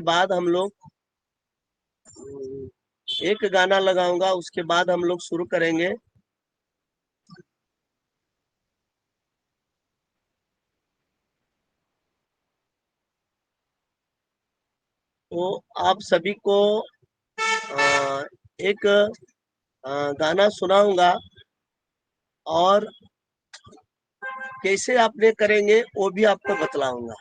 बाद हम लोग एक गाना लगाऊंगा, उसके बाद हम लोग शुरू करेंगे। तो आप सभी को एक गाना सुनाऊंगा, और कैसे आपने करेंगे वो भी आपको बतलाऊंगा।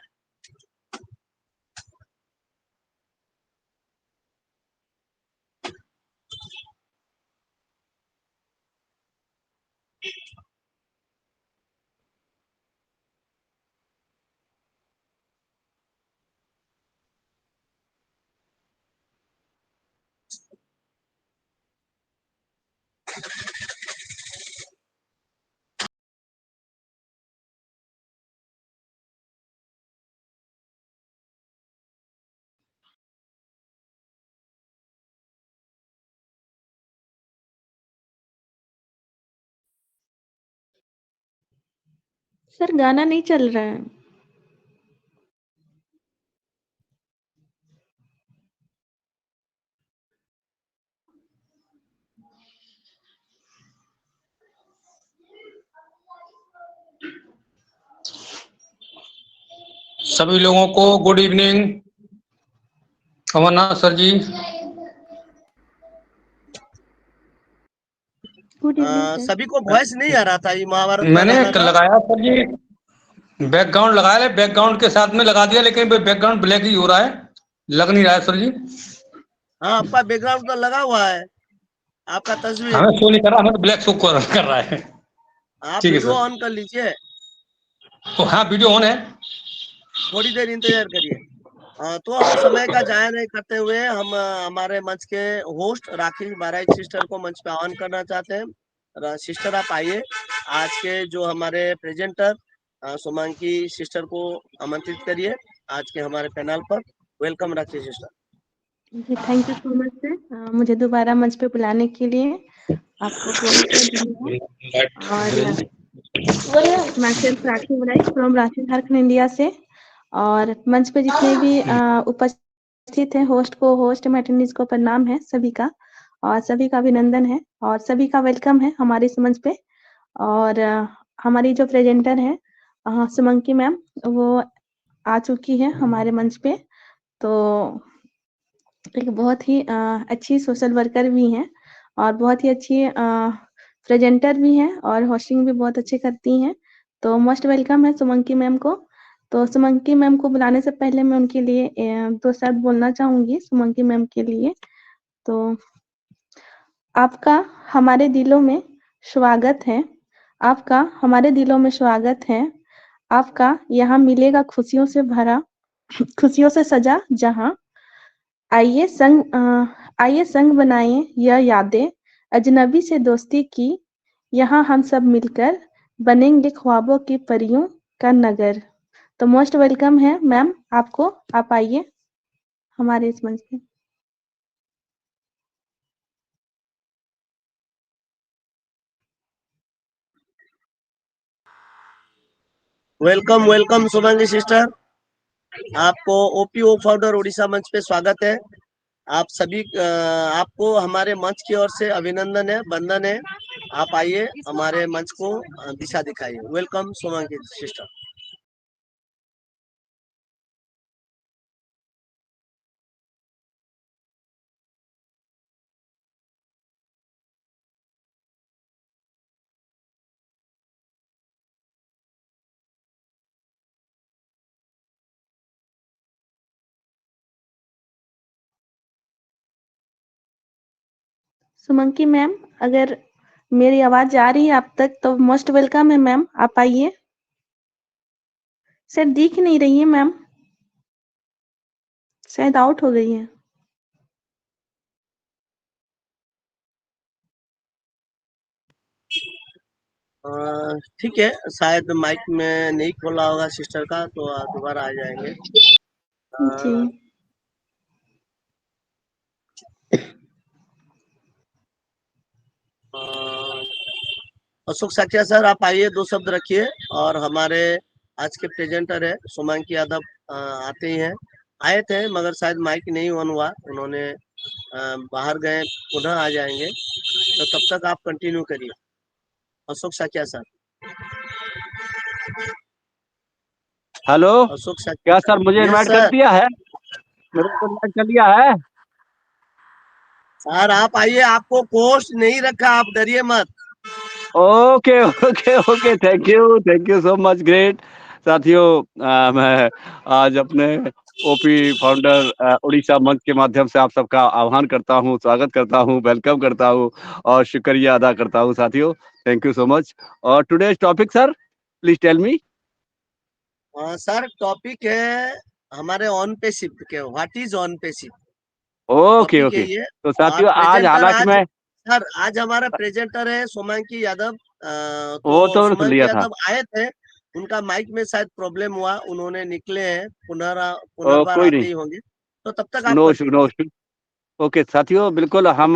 सर गाना नहीं चल रहा है। सभी लोगों को good evening. Amarnath sir ji. Good evening sir. सभी को वॉइस नहीं आ रहा था, ये महाभारत मैंने लगाना था। लगाया सर जी, बैकग्राउंड लगाया, बैकग्राउंड के साथ में लगा दिया, लेकिन बैकग्राउंड ब्लैक ही हो रहा है, लग नहीं रहा है सर जी। हाँ, आपका बैकग्राउंड तो लगा हुआ है, आपका तस्वीर। हमें शो नहीं कर रहा, हमें तो ब्लैक शो कर रहा है। आप ठीक है वीडियो सर। ऑन कर लीजिए, तो हाँ, वीडियो ऑन है। थोड़ी देर इंतजार करिए। तो हम समय का जाया नहीं करते हुए हम हमारे मंच के होस्ट राखी बाराइच सिस्टर को मंच पे आह्वान करना चाहते हैं। सिस्टर आप आइए, आज के जो हमारे प्रेजेंटर सुमांकी सिस्टर को आमंत्रित करिए आज के हमारे पैनल पर। Welcome Rakhi sister. जी thank you so much sir, मुझे दोबारा मंच पे बुलाने के लिए आपको बहुत बहुत धन्यवाद। और मैं सिर्फ राखी बराइच फ्रॉम रांची झारखंड इंडिया से, और मंच पे जितने भी उपस्थित हैं होस्ट को, होस्ट अटेंडेंस को प्रणाम है सभी का, और सभी का अभिनंदन है, और सभी का वेलकम है हमारे इस मंच पे। और हमारी जो प्रेजेंटर है सुमंकी मैम, वो आ चुकी है हमारे मंच पे। तो एक बहुत ही अच्छी सोशल वर्कर भी हैं, और बहुत ही अच्छी प्रेजेंटर भी हैं, और होस्टिंग भी बहुत अच्छे करती हैं। तो मोस्ट वेलकम है सुमंकी मैम को। तो सुमंकी मैम को बुलाने से पहले मैं उनके लिए दो शब्द बोलना चाहूंगी सुमंकी मैम के लिए। तो आपका हमारे दिलों में स्वागत है, आपका हमारे दिलों में स्वागत है, आपका यहाँ मिलेगा खुशियों से भरा, खुशियों से सजा जहाँ। आइए संग बनाएं यह यादें अजनबी से दोस्ती की, यहाँ हम सब मिलकर बनेंगे ख्वाबों की परियों का नगर। तो मोस्ट वेलकम है मैम आपको, आप आइए हमारे इस मंच पे। वेलकम वेलकम सुमंगी सिस्टर, आपको ओपीओ फाउंडर उड़ीसा मंच पे स्वागत है। आप सभी आपको हमारे मंच की ओर से अभिनंदन है, वंदन है। आप आइए हमारे मंच को दिशा दिखाइए। Welcome Sumangi sister. Sumanki ma'am, अगर मेरी आवाज आ रही है आप तक तो मोस्ट वेलकम है मैम, आप आइए। सर दिख नहीं रही है मैम, शायद आउट हो गई है। ठीक है, शायद माइक में नहीं खोला होगा सिस्टर का, तो दोबारा आ जाएंगे। जी अशोक साकिया सर, आप आइए, दो शब्द रखिए। और हमारे आज के प्रेजेंटर है सुमांकी यादव आते ही हैं, आए थे मगर शायद माइक नहीं ऑन हुआ, उन्होंने बाहर गए, पुनः आ जाएंगे। तो तब तक आप कंटिन्यू करिए। अशोक साकिया सर। हेलो, अशोक साकिया क्या सर। सर मुझे यस इनवाइट कर सर। दिया है? मेरे को इनवाइट कर दिया है? सर आप आइए, आपको पोस्ट नहीं रखा, आप डरिए मत। Okay okay okay, thank you so much, great. साथियों, मैं आज अपने ओपी फाउंडर उड़ीसा मंच के माध्यम से आप सबका आह्वान करता हूँ, स्वागत करता हूँ, वेलकम करता हूँ और शुक्रिया अदा करता हूँ। साथियों, थैंक यू सो मच। और today's topic sir, please tell me. Sir topic है हमारे ऑन पे शिफ्ट के, what is on pay shift, okay topic है ओके, ये। तो और साथियों आज प्रेजेंटर हालांकि आज, मैं सर आज हमारा प्रेजेंटर है सोमांकी यादव। वो तो तो मैंने सुन सोमांकी लिया था। यादव आए थे, उनका माइक में शायद प्रॉब्लम हुआ, उन्होंने निकले हैं, पुनर्बार कोई आते नहीं, ही होंगे। तो तब तक आप नो इशू कंटिन्यू नो करिए। इशू। ओके साथियों, बिल्कुल हम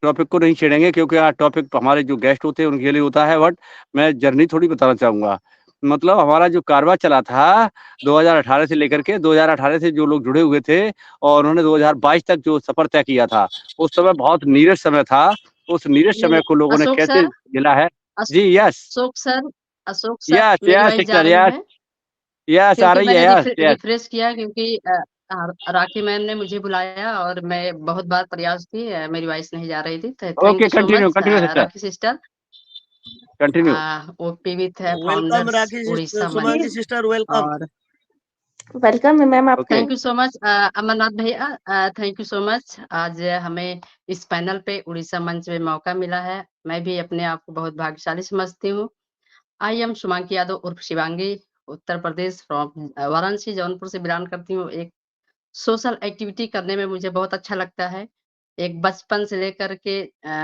टॉपिक को नहीं छेड़ेंगे क्योंकि आज टॉपिक हमारे जो गेस्ट होते हैं उनके लिए होता है। बट मैं जर्नी थोड़ी बताना चाहूँगा। मतलब हमारा जो कारवां चला था 2018 से लेकर के 2018 से जो लोग जुड़े हुए थे और उन्होंने 2022 तक जो सफ़र तय किया था, उस समय बहुत नीरस समय था। उस नीरस समय को लोगों ने अशोक कैसे सर, झेला है। जी, yes, Ashok sir, Ashok sir, yes, मेरी यस वॉइस जा सिस्टर, रही यस, है? यस आ क्योंकि रही है, मैंने यस, यस। रिफ्रेश किया, क्योंकि राखी मैम ने मुझे बुलाया और मैं बहुत बार प्रयास की, मेरी वॉइस नहीं जा रही थी। Thank okay, you so continue much continue sister, Rakhi sister. Continue. OP with welcome founders Rakhi Orissa मंच। Somanki sister, welcome. और वेलकम है मैम आपको। Okay, thank you so much Amarnath भैया, थैंक यू सो मच। आज हमें इस पैनल पे उड़ीसा मंच में मौका मिला है। मैं भी अपने आप को बहुत भाग्यशाली समझती हूँ। आई एम शुमांकी यादव उर्फ शिवांगी, उत्तर प्रदेश, फ्रॉम वाराणसी, जौनपुर से बिलोंग करती हूँ। एक सोशल एक्टिविटी करने में मुझे बहुत अच्छा लगता है। एक बचपन से लेकर के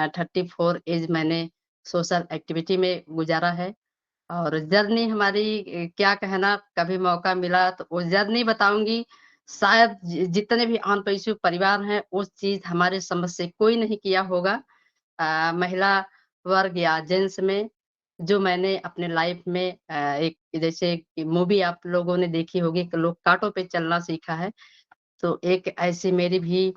34 एज मैंने सोशल एक्टिविटी में गुजारा है। और जर्नी हमारी क्या कहना, कभी मौका मिला तो वो जर्नी बताऊंगी। शायद जितने भी ऑन पैसू परिवार हैं, उस चीज हमारे समझ से कोई नहीं किया होगा। महिला वर्ग या जेंट्स में जो मैंने अपने लाइफ में एक जैसे मूवी आप लोगों ने देखी होगी कि लोग कांटों पे चलना सीखा है, तो एक ऐसी मेरी भी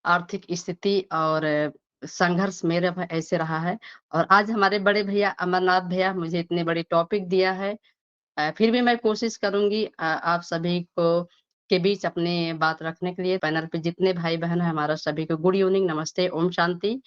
आर्थिक स्थिति और संघर्ष मेरा भी ऐसे रहा है। और आज हमारे बड़े भैया अमरनाथ भैया मुझे इतने बड़ी टॉपिक दिया है। फिर भी मैं कोशिश करूंगी आप सभी को के बीच अपनी बात रखने के लिए। पैनल पे जितने भाई बहन हैं, हमारा सभी को गुड इवनिंग, नमस्ते, ओम शांति।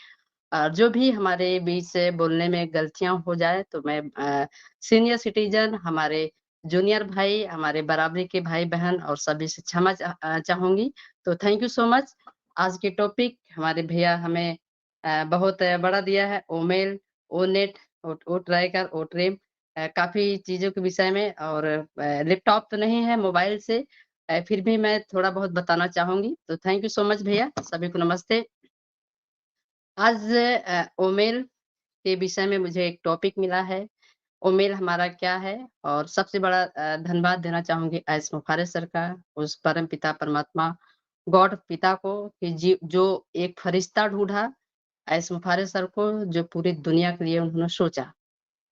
जो भी हमारे बीच से बोलने में गलतियां हो जाए तो मैं सीनियर सिटीजन, हमारे जूनियर भाई, हमारे बराबरी के भाई बहन और सभी से क्षमा चाहूंगी। तो थैंक यू सो मच। आज के टॉपिक हमारे भैया हमें बहुत बड़ा दिया है, ओमेल, ओ नेट, ओ ट्राइकर, ओ ट्रेम, काफी चीजों के विषय में। और लैपटॉप तो नहीं है, मोबाइल से फिर भी मैं थोड़ा बहुत बताना चाहूंगी। तो थैंक यू सो मच भैया, सभी को नमस्ते। आज ओमेल के विषय में मुझे एक टॉपिक मिला है। ओमेल हमारा क्या है, और सबसे बड़ा धन्यवाद देना चाहूंगी एस मुखारे सर का, उस परम पिता परमात्मा गॉड पिता को, कि जो एक फरिश्ता ढूंढा एस मुखारे सर को, जो पूरी दुनिया के लिए उन्होंने सोचा।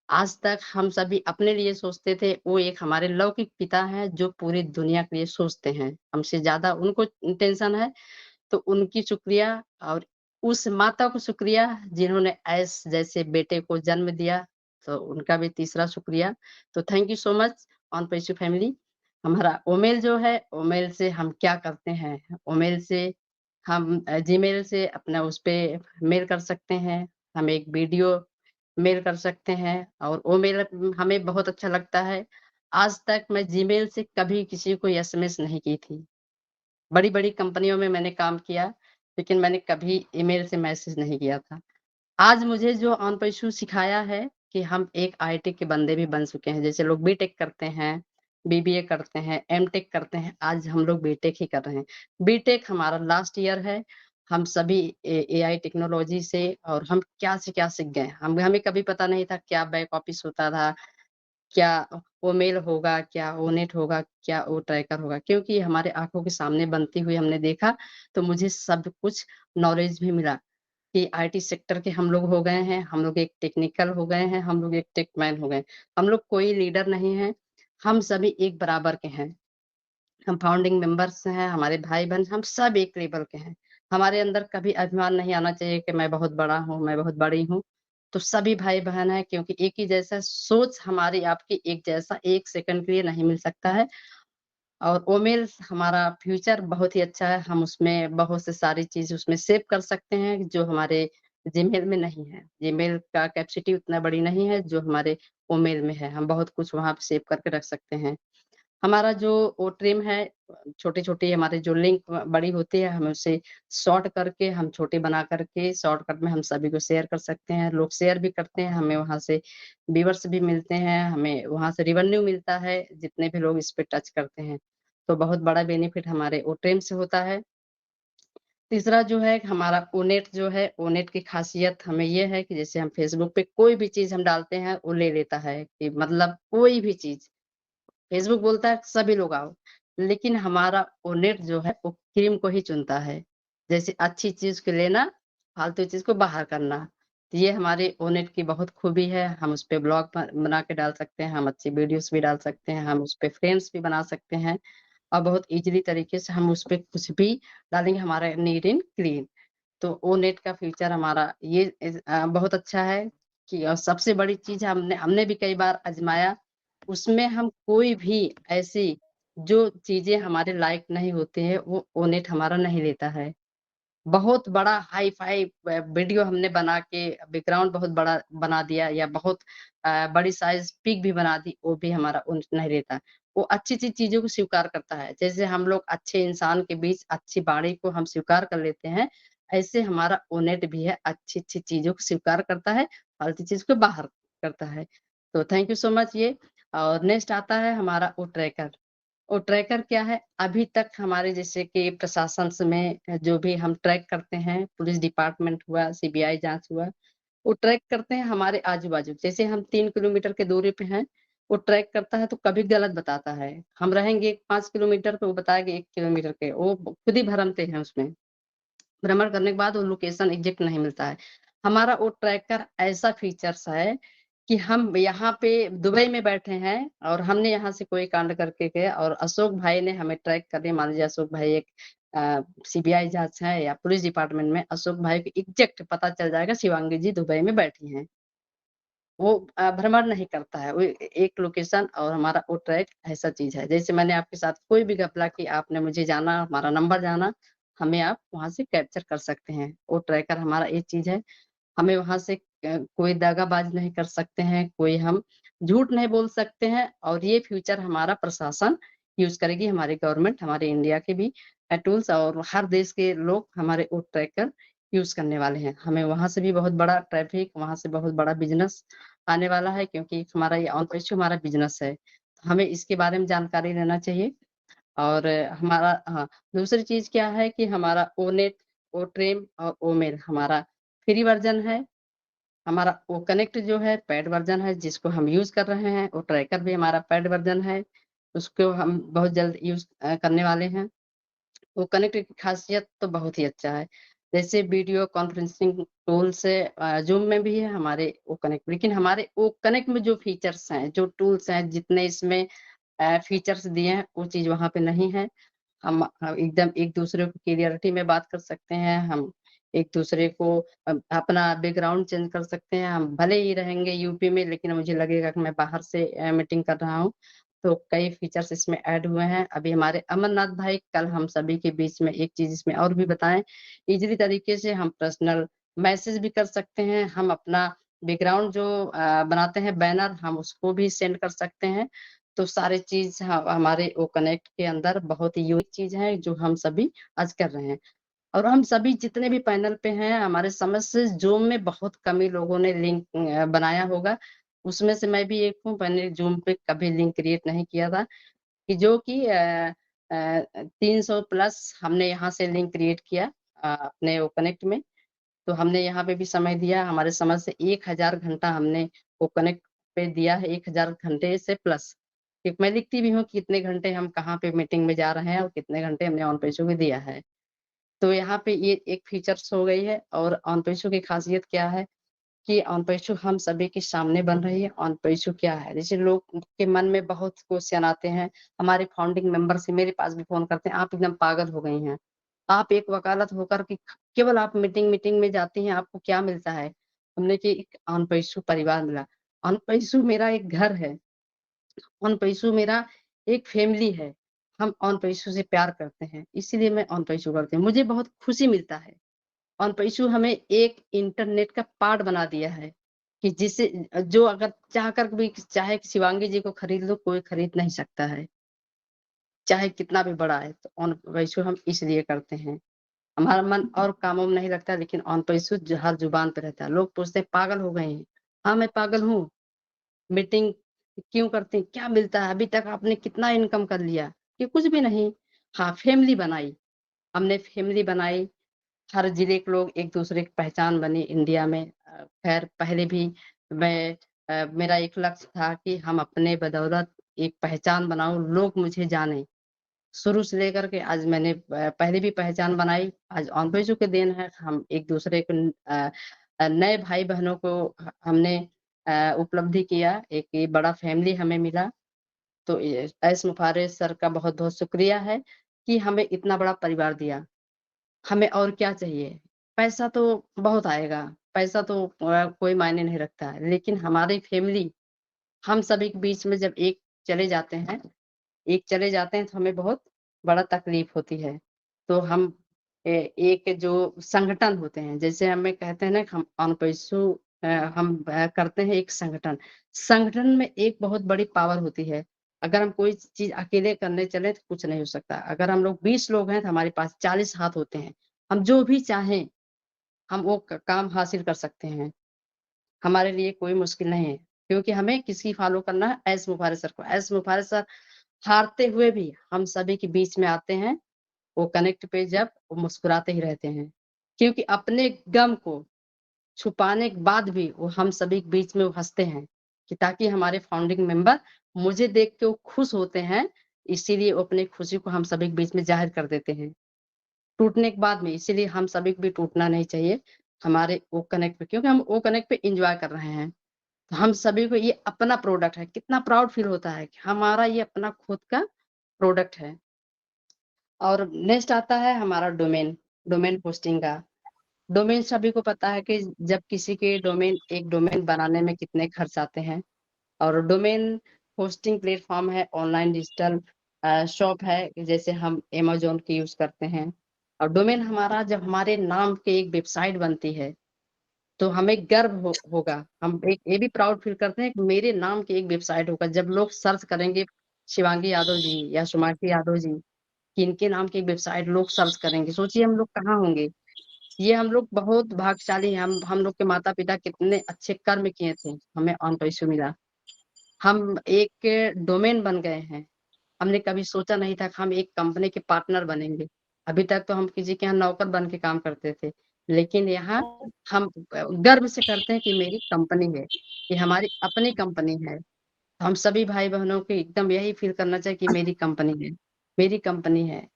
आज तक हम सभी अपने लिए सोचते थे, वो एक हमारे लौकिक पिता हैं जो पूरी दुनिया के लिए सोचते हैं, हमसे ज्यादा उनको टेंशन है। तो उनकी शुक्रिया, और उस माता को शुक्रिया जिन्होंने ऐस जैसे बेटे को जन्म दिया, तो उनका भी तीसरा शुक्रिया। तो thank you so much on passive family. हमारा ओमेल जो है, ओमेल से हम क्या करते हैं, ओमेल से हम जीमेल से अपना उस पे मेल कर सकते हैं, हम एक वीडियो मेल कर सकते हैं, और वो मेल हमें बहुत अच्छा लगता है। आज तक मैं जीमेल से कभी किसी को एसएमएस नहीं की थी। बड़ी-बड़ी कंपनियों में मैंने काम किया, लेकिन मैंने कभी ईमेल से मैसेज नहीं किया था। आज मुझे जो ऑन पैसू सिखाया है कि हम एक आईटी के बंदे भी बन चुके हैं। जैसे लोग बीटेक करते हैं, बीबीए करते हैं, एमटेक करते हैं, आज हम लोग बीटेक ही कर रहे हैं। बीटेक हमारा लास्ट ईयर है। हम सभी एआई टेक्नोलॉजी से, और हम क्या से क्या सीख गए। हमें कभी पता नहीं था क्या बैक ऑफिस होता था, क्या वो मेल होगा, क्या वो नेट होगा, क्या वो ट्रैकर होगा, क्योंकि हमारे आँखों के सामने बनती हुई हमने देखा। तो मुझे सब कुछ नॉलेज भी मिला कि आईटी सेक्टर के हम लोग हो गए हैं, हम लोग एक टेक्निकल हो गए हैं, हम लोग एक टेक मैन हो गए। हम लोग कोई लीडर नहीं है, हम सभी एक बराबर के हैं। हम फाउंडिंग मेंबर्स हैं, हमारे भाई बहन हम सब एक लेवल के हैं। हमारे अंदर कभी अभिमान नहीं आना चाहिए कि मैं बहुत बड़ा हूँ, मैं बहुत बड़ी हूँ। तो सभी भाई बहन हैं, क्योंकि एक ही जैसा सोच हमारी आपकी एक जैसा 1 सेकंड के लिए नहीं मिल सकता है। और ओमेल हमारा फ्यूचर बहुत ही अच्छा है, हम उसमें बहुत से सारी चीज़ उसमें सेव कर सकते हैं जो हमारे जीमेल में नहीं है। जीमेल का कैपेसिटी उतना बड़ी नहीं है जो हमारे ओमेल में है, हम बहुत कुछ वहाँ पे सेव करके रख सकते हैं। हमारा जो ओट्रिम है, छोटी-छोटी हमारे जो लिंक बड़ी होती है, हम उसे शॉर्ट करके हम छोटे बना करके शॉर्टकट में हम सभी को शेयर कर सकते हैं। लोग शेयर भी करते हैं, हमें वहाँ से व्यूअर्स भी मिलते हैं, हमें वहाँ से रेवेन्यू मिलता है, जितने भी लोग इस पे टच करते हैं। तो बहुत बड़ा बेनिफिट हमारे ओट्रिम से होता है। तीसरा जो है हमारा ओनेट जो है, ओनेट की खासियत हमें ये है कि जैसे हम फेसबुक पे कोई भी चीज़ हम डालते हैं, वो ले लेता है कि मतलब कोई भी चीज़। फेसबुक बोलता है सभी लोग आओ, लेकिन हमारा ओनेट जो है वो क्रीम को ही चुनता है। जैसे अच्छी चीज़ को लेना, फालतू चीज़ को बाहर करना। तो ये हमारे ओनेट की बहुत खूबी है, हम उसपे ब्लॉग बना के डाल सकते हैं, हम अच्छी वीडियोज़ भी डाल सकते हैं, हम उसपे फ्रेम्स भी बना सकते हैं और बहुत ईज़िली तरीके से हम उसपे कुछ भी डालेंगे, हमारा नीट एंड क्लीन। तो ओनेट का फीचर हमारा ये बहुत अच्छा है कि सबसे बड़ी चीज़ हमने हमने भी कई बार आज़माया, उसमें हम कोई भी ऐसी जो चीज़ें हमारे लायक नहीं होती हैं, वो ओनेट हमारा नहीं लेता है। बहुत बड़ा हाई-फाई वीडियो हमने बना के बैकग्राउंड बहुत बड़ा बना दिया या बहुत बड़ी साइज़ पिक भी बना दी, वो भी हमारा ओनेट नहीं लेता। वो अच्छी-अच्छी चीज़ों को स्वीकार करता है। जैसे हम लोग अच्छे इंसान के बीच अच्छी वाणी को हम स्वीकार कर लेते हैं, ऐसे हमारा ओनेट भी है, अच्छी-अच्छी चीज़ों को स्वीकार करता है, फालतू चीज़ को बाहर करता है। तो थैंक यू सो मच ये। और नेक्स्ट आता है हमारा ओ ट्रैकर। वो ट्रैकर क्या है? अभी तक हमारे जैसे कि प्रशासन में जो भी हम ट्रैक करते हैं, पुलिस डिपार्टमेंट हुआ, सीबीआई जाँच हुआ, वो ट्रैक करते हैं हमारे आजू-बाजू। जैसे हम 3 किलोमीटर की दूरी पे हैं, वो ट्रैक करता है तो कभी गलत बताता है। हम रहेंगे 5 किलोमीटर पे, वो बताएगा 1 किलोमीटर के, वो खुद ही भ्रमते हैं उसमें। भ्रमण करने के बाद वो लोकेशन एग्ज़ैक्ट नहीं मिलता है। हमारा वो ट्रैकर ऐसा फीचर्स है कि हम यहाँ पे दुबई में बैठे हैं और हमने यहाँ से कोई कांड करके गए और अशोक भाई ने हमें ट्रैक कर दिया। मान लीजिए अशोक भाई एक सीबीआई जाँच है या पुलिस डिपार्टमेंट में, अशोक भाई को एग्ज़ैक्ट पता चल जाएगा शिवांगी जी दुबई में बैठी हैं। वो भ्रमण नहीं करता है, वो एक लोकेशन और हमारा वो ट्रैक ऐसा चीज़ है। जैसे मैंने आपके साथ कोई भी घपला की, आपने मुझे जाना, हमारा नंबर जाना, हमें आप वहाँ से कैप्चर कर सकते हैं। वो ट्रैकर हमारा ये चीज़ है, हमें वहाँ से कोई दगाबाज नहीं कर सकते हैं, कोई हम झूठ नहीं बोल सकते हैं और ये फ्यूचर हमारा प्रशासन यूज़ करेगी, हमारी गवर्नमेंट, हमारे इंडिया के भी टूल्स और हर देश के लोग हमारे वो ट्रैकर यूज़ करने वाले हैं। हमें वहाँ से भी बहुत बड़ा ट्रैफ़िक, वहाँ से बहुत बड़ा बिज़नेस आने वाला है क्योंकि हमारा ये ऑन पेज हमारा बिज़नेस है। हमें इसके बारे में जानकारी लेना चाहिए और हमारा हाँ, दूसरी चीज़ क्या है कि हमारा ओनेट, ओट्रेम और ओमेल हमारा फ्री वर्ज़न है। हमारा वो कनेक्ट जो है पेड वर्ज़न है जिसको हम यूज़ कर रहे हैं, वो ट्रैकर भी हमारा पेड वर्ज़न है, उसको हम बहुत जल्द यूज़ करने वाले हैं। वो कनेक्ट की खासियत तो बहुत ही अच्छा है। जैसे वीडियो कॉन्फ्रेंसिंग टूल से ज़ूम में भी है हमारे वो कनेक्ट, लेकिन हमारे वो कनेक्ट में जो फीचर्स हैं, जो टूल्स हैं, जितने इसमें फीचर्स दिए हैं, वो चीज़ वहाँ पे नहीं है। हम एकदम एक-दूसरे को क्लियरिटी में बात कर सकते हैं, हम एक-दूसरे को अपना बैकग्राउंड चेंज कर सकते हैं। हम भले ही रहेंगे यूपी में लेकिन मुझे लगेगा कि मैं बाहर से मीटिंग कर रहा हूँ, तो कई फीचर्स इसमें ऐड हुए हैं। अभी हमारे अमरनाथ भाई कल हम सभी के बीच में एक चीज़ इसमें और भी बताएँ, ईज़िली तरीके से हम पर्सनल मैसेज भी कर सकते हैं, हम अपना बैकग्राउंड जो बनाते हैं बैनर, हम उसको भी सेंड कर सकते हैं। तो सारी चीज़ हमारे वो कनेक्ट के अंदर बहुत ही यूनिक चीज़ है जो हम सभी आज कर रहे हैं। और हम सभी जितने भी पैनल पे हैं, हमारे समझ से ज़ूम में बहुत कम ही लोगों ने लिंक बनाया होगा। उसमें से मैं भी एक हूँ, मैंने ज़ूम पे कभी लिंक क्रिएट नहीं किया था कि जो कि 300 प्लस हमने यहाँ से लिंक क्रिएट किया अपने वो कनेक्ट में। तो हमने यहाँ पे भी समय दिया, हमारे समझ से 1000 घंटा हमने वो कनेक्ट पे दिया है, 1000 घंटे से प्लस। क्योंकि मैं लिखती भी हूँ कि कितने घंटे हम कहाँ पे मीटिंग में जा रहे हैं और कितने घंटे हमने ऑन पेशों को दिया है। तो यहाँ पे ये एक फीचर्स हो गई है और ऑन पेशों की खासियत क्या है कि ऑन पे इश्यू हम सभी के सामने बन रही है। ऑन पे इश्यू क्या है? जैसे लोग के मन में बहुत क्वेश्चन आते हैं, हमारे फाउंडिंग मेंबर से मेरे पास भी फोन करते हैं, आप एकदम पागल हो गई हैं, आप एक वकालत होकर के केवल आप मीटिंग में जाती हैं, आपको क्या मिलता है? हमने कि एक ऑन पे इश्यू परिवार मिला। ऑन पे इश्यू मेरा एक घर है, ऑन पे इश्यू मेरा एक फैमिली है। हम ऑन पे इश्यू से प्यार करते हैं, इसीलिए मैं ऑन पे इश्यू करती हूँ। मुझे बहुत खुशी मिलता है। ऑन पे इश्यू हमें एक इंटरनेट का पार्ट बना दिया है कि जिससे जो अगर चाहकर भी चाहे शिवांगी जी को खरीद लो, कोई खरीद नहीं सकता है, चाहे कितना भी बड़ा है। तो ऑन पे इश्यू हम इसलिए करते हैं। हमारा मन और कामों में नहीं लगता, लेकिन ऑन पे इश्यू हर जुबान पे रहता है। लोग पूछते हैं पागल हो गए हैं। हाँ, मैं पागल हूँ। मीटिंग क्यों करते हैं? क्या मिलता है? अभी तक आपने कितना इनकम कर लिया? कि कुछ भी नहीं। हाँ, फैमिली बनाई, हमने फैमिली बनाई। हर जिले के लोग एक दूसरे की पहचान बनी इंडिया में। खैर पहले भी मैं मेरा एक लक्ष्य था कि हम अपने बदौलत एक पहचान बनाऊं, लोग मुझे जाने। शुरू से लेकर के आज मैंने पहले भी पहचान बनाई। आज ऑन पे इश्यू के देन है, हम एक दूसरे को नए भाई बहनों को हमने उपलब्धि किया। एक ये बड़ा फैमिली हमें मिला। तो एस मुफारे सर का बहुत बहुत शुक्रिया है कि हमें इतना बड़ा परिवार दिया। हमें और क्या चाहिए? पैसा तो बहुत आएगा, पैसा तो कोई मायने नहीं रखता है, लेकिन हमारी फैमिली, हम सभी के बीच में जब चले जाते हैं एक चले जाते हैं तो हमें बहुत बड़ा तकलीफ होती है। तो हम एक जो संगठन होते हैं, जैसे हमें कहते हैं ना कि हम ऑन पे इश्यू हम करते हैं एक संगठन। संगठन में एक बहुत बड़ी पावर होती है। अगर हम कोई चीज अकेले करने चले तो कुछ नहीं हो सकता। अगर हम लोग 20 लोग हैं तो हमारे पास 40 हाथ होते हैं। हम जो भी चाहें हम वो काम हासिल कर सकते हैं। हमारे लिए कोई मुश्किल नहीं है, क्योंकि हमें किसकी फॉलो करना है? एस मुफारे सर को। एस मुफारे सर हारते हुए भी हम सभी के बीच में आते हैं। वो कनेक्ट पे जब वो मुस्कुराते ही रहते हैं, क्योंकि अपने गम को छुपाने के बाद भी वो हम सभी के बीच में वो हंसते हैं कि ताकि हमारे फाउंडिंग मेंबर मुझे देख के वो खुश होते हैं। इसीलिए वो अपनी खुशी को हम सभी के बीच में जाहिर कर देते हैं टूटने के बाद में। इसीलिए हम सभी को भी टूटना नहीं चाहिए हमारे वो कनेक्ट पे, क्योंकि हम वो कनेक्ट पे एंजॉय कर रहे हैं। तो हम सभी को ये अपना प्रोडक्ट है। कितना प्राउड फील होता है कि हमारा ये अपना खुद का प्रोडक्ट है। और नेक्स्ट आता है हमारा डोमेन होस्टिंग का। डोमेन सभी को पता है कि जब किसी के एक डोमेन बनाने में कितने खर्च आते हैं। और डोमेन होस्टिंग प्लेटफॉर्म है, ऑनलाइन डिजिटल शॉप है, जैसे हम अमेजोन की यूज करते हैं। और डोमेन हमारा जब हमारे नाम के एक वेबसाइट बनती है तो हमें गर्व होगा। हम एक ये भी प्राउड फील करते हैं कि मेरे नाम की एक वेबसाइट होगा। जब लोग सर्च करेंगे शिवांगी यादव जी या सुमाटी यादव जी, कि इनके नाम की वेबसाइट लोग सर्च करेंगे, सोचिए हम लोग कहाँ होंगे। ये हम लोग बहुत भाग्यशाली हैं। हम लोग के माता पिता कितने अच्छे कर्म किए थे, हमें ऑन पे इश्यू मिला। हम एक डोमेन बन गए हैं। हमने कभी सोचा नहीं था कि हम एक कंपनी के पार्टनर बनेंगे। अभी तक तो हम किसी के यहाँ नौकर बन के काम करते थे, लेकिन यहाँ हम गर्व से करते हैं कि मेरी कंपनी है, ये हमारी अपनी कंपनी है। हम सभी भाई बहनों को एकदम यही फील करना चाहिए कि मेरी कंपनी है, मेरी कंपनी है।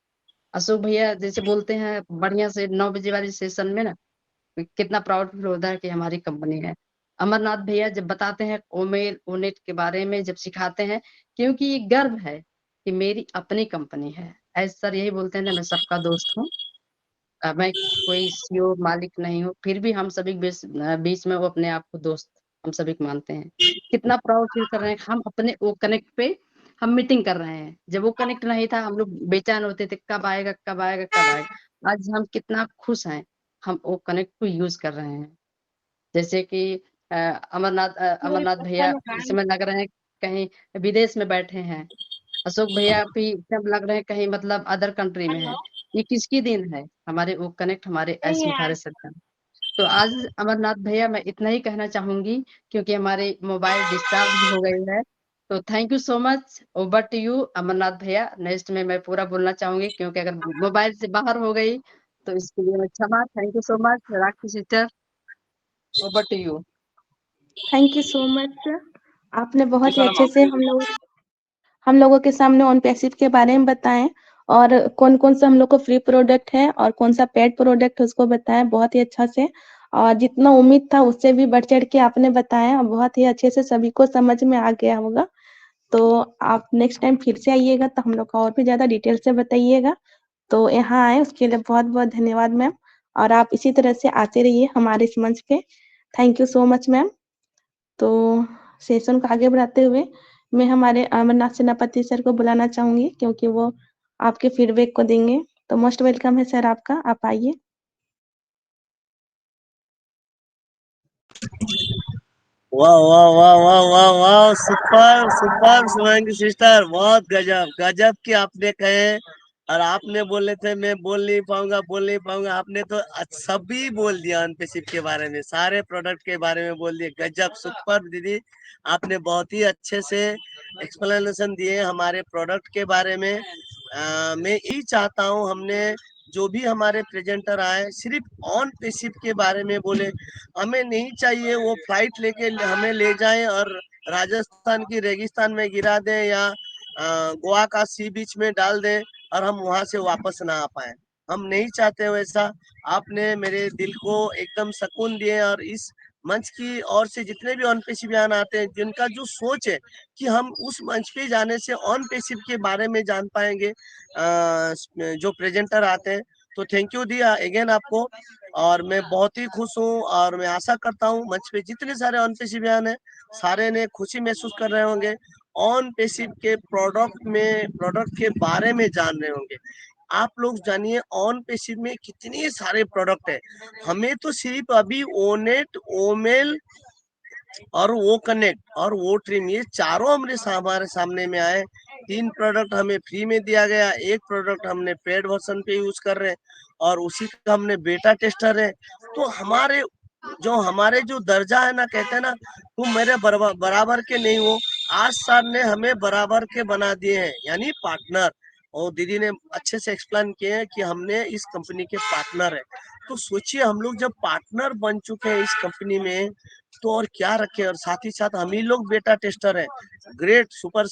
अशोक भैया जैसे बोलते हैं बढ़िया से 9 बजे वाली सेशन में ना, कितना प्राउड फील होता है कि हमारी कंपनी है। अमरनाथ भैया जब बताते हैं ओमेल ओनेट के बारे में, जब सिखाते हैं, क्योंकि ये गर्व है कि मेरी अपनी कंपनी है। ऐसे सर यही बोलते हैं ना, मैं सबका दोस्त हूँ। मैं कोई सीईओ मालिक नहीं हूँ, फिर भी हम सभी के बीच में वो अपने आप को दोस्त हम सभी को मानते हैं। कितना प्राउड फील कर रहे हैं। हम अपने वो कनेक्ट पे हम मीटिंग कर रहे हैं। जब वो कनेक्ट नहीं था हम लोग बेचैन होते थे, कब आएगा कब आएगा कब आएगा। आज हम कितना खुश हैं, हम वो कनेक्ट को यूज कर रहे हैं। जैसे कि अमरनाथ भैया इस समय लग रहे हैं कहीं विदेश में बैठे हैं। अशोक भैया भी एकदम लग रहे हैं कहीं मतलब अदर कंट्री में है। ये किसकी देन है? हमारे वो कनेक्ट, हमारे एस मुखारे सर का। तो आज अमरनाथ भैया मैं इतना ही कहना चाहूंगी, क्योंकि हमारे मोबाइल डिस्चार्ज भी हो गई है। तो thank you so much. Over to you Amarnath भैया। नेक्स्ट में मैं पूरा बोलना चाहूंगी, क्योंकि अगर मोबाइल से बाहर हो गई तो इसके लिए मैं क्षमा। Thank you so much Rakhi sister. Over to you. Thank you so much sir. आपने बहुत ही अच्छे से हम लोगों के सामने ऑन पैसिव के बारे में बताएं, और कौन कौन सा हम लोग को फ्री प्रोडक्ट है और कौन सा पेड प्रोडक्ट है उसको बताएं बहुत ही अच्छा से। और जितना उम्मीद था उससे भी बढ़ चढ़ के आपने बताया, बहुत ही अच्छे से सभी को समझ में आ गया होगा। तो आप नेक्स्ट टाइम फिर से आइएगा तो हम लोग को और भी ज़्यादा डिटेल से बताइएगा। तो यहाँ आए उसके लिए बहुत-बहुत धन्यवाद मैम, और आप इसी तरह से आते रहिए हमारे इस मंच पे। Thank you so much ma'am. तो सेशन को आगे बढ़ाते हुए मैं हमारे अमरनाथ सेनापति सर को बुलाना चाहूँगी, क्योंकि वो आपके फीडबैक को देंगे। तो मोस्ट वेलकम है सर आपका, आप आइए। वाह वाह वाह वाह वाह वाह, सुपर सुपर शुभांगी सिस्टर, बहुत गजब गजब की आपने कहे। और आपने बोले थे मैं बोल नहीं पाऊंगा, आपने तो सभी बोल दिया अनपेसिव के बारे में, सारे प्रोडक्ट के बारे में बोल दिए। गजब, सुपर दीदी, आपने बहुत ही अच्छे से एक्सप्लेनेशन दिए हमारे प्रोडक्ट के बारे में। मैं यही चाहता हूँ, हमने जो भी हमारे प्रेजेंटर आए सिर्फ ऑन पेसिव के बारे में बोले। हमें नहीं चाहिए वो फ्लाइट लेके हमें ले जाएं और राजस्थान की रेगिस्तान में गिरा दें या गोवा का सी बीच में डाल दें और हम वहां से वापस ना आ पाए। हम नहीं चाहते वैसा। आपने मेरे दिल को एकदम सुकून दिए, और इस मंच की ओर से जितने भी ऑन पेसिव बयान आते हैं, जिनका जो सोच है कि हम उस मंच पे जाने से ऑन पेसिव के बारे में जान पाएंगे, जो प्रेजेंटर आते हैं, तो थैंक यू दिया अगेन आपको। और मैं बहुत ही खुश हूँ, और मैं आशा करता हूँ मंच पे जितने सारे ऑन पेसिव बयान है, सारे ने खुशी महसूस कर रहे होंगे, ऑन पेसिव के प्रोडक्ट के बारे में जान रहे होंगे। आप लोग जानिए ऑन पेसिव में कितने सारे प्रोडक्ट है। हमें तो सिर्फ अभी ओनेट, ओमेल और वो कनेक्ट और वो ट्रिम, ये चारों हमारे सामने में आए। 3 प्रोडक्ट हमें फ्री में दिया गया, 1 प्रोडक्ट हमने पेड वर्जन पे यूज कर रहे हैं, और उसी का हमने बेटा टेस्टर है। तो हमारे जो दर्जा है ना, कहते हैं ना, तुम मेरे बराबर के नहीं हो, आज सर ने हमें बराबर के बना दिए हैं, यानी पार्टनर। और दीदी ने अच्छे से एक्सप्लेन किए हैं कि हमने इस कंपनी के पार्टनर है। तो सोचिए, हम लोग जब पार्टनर बन चुके हैं इस कंपनी में, तो और क्या रखे। और साथ ही साथ हम ही लोग बेटा टेस्टर है। Great, super.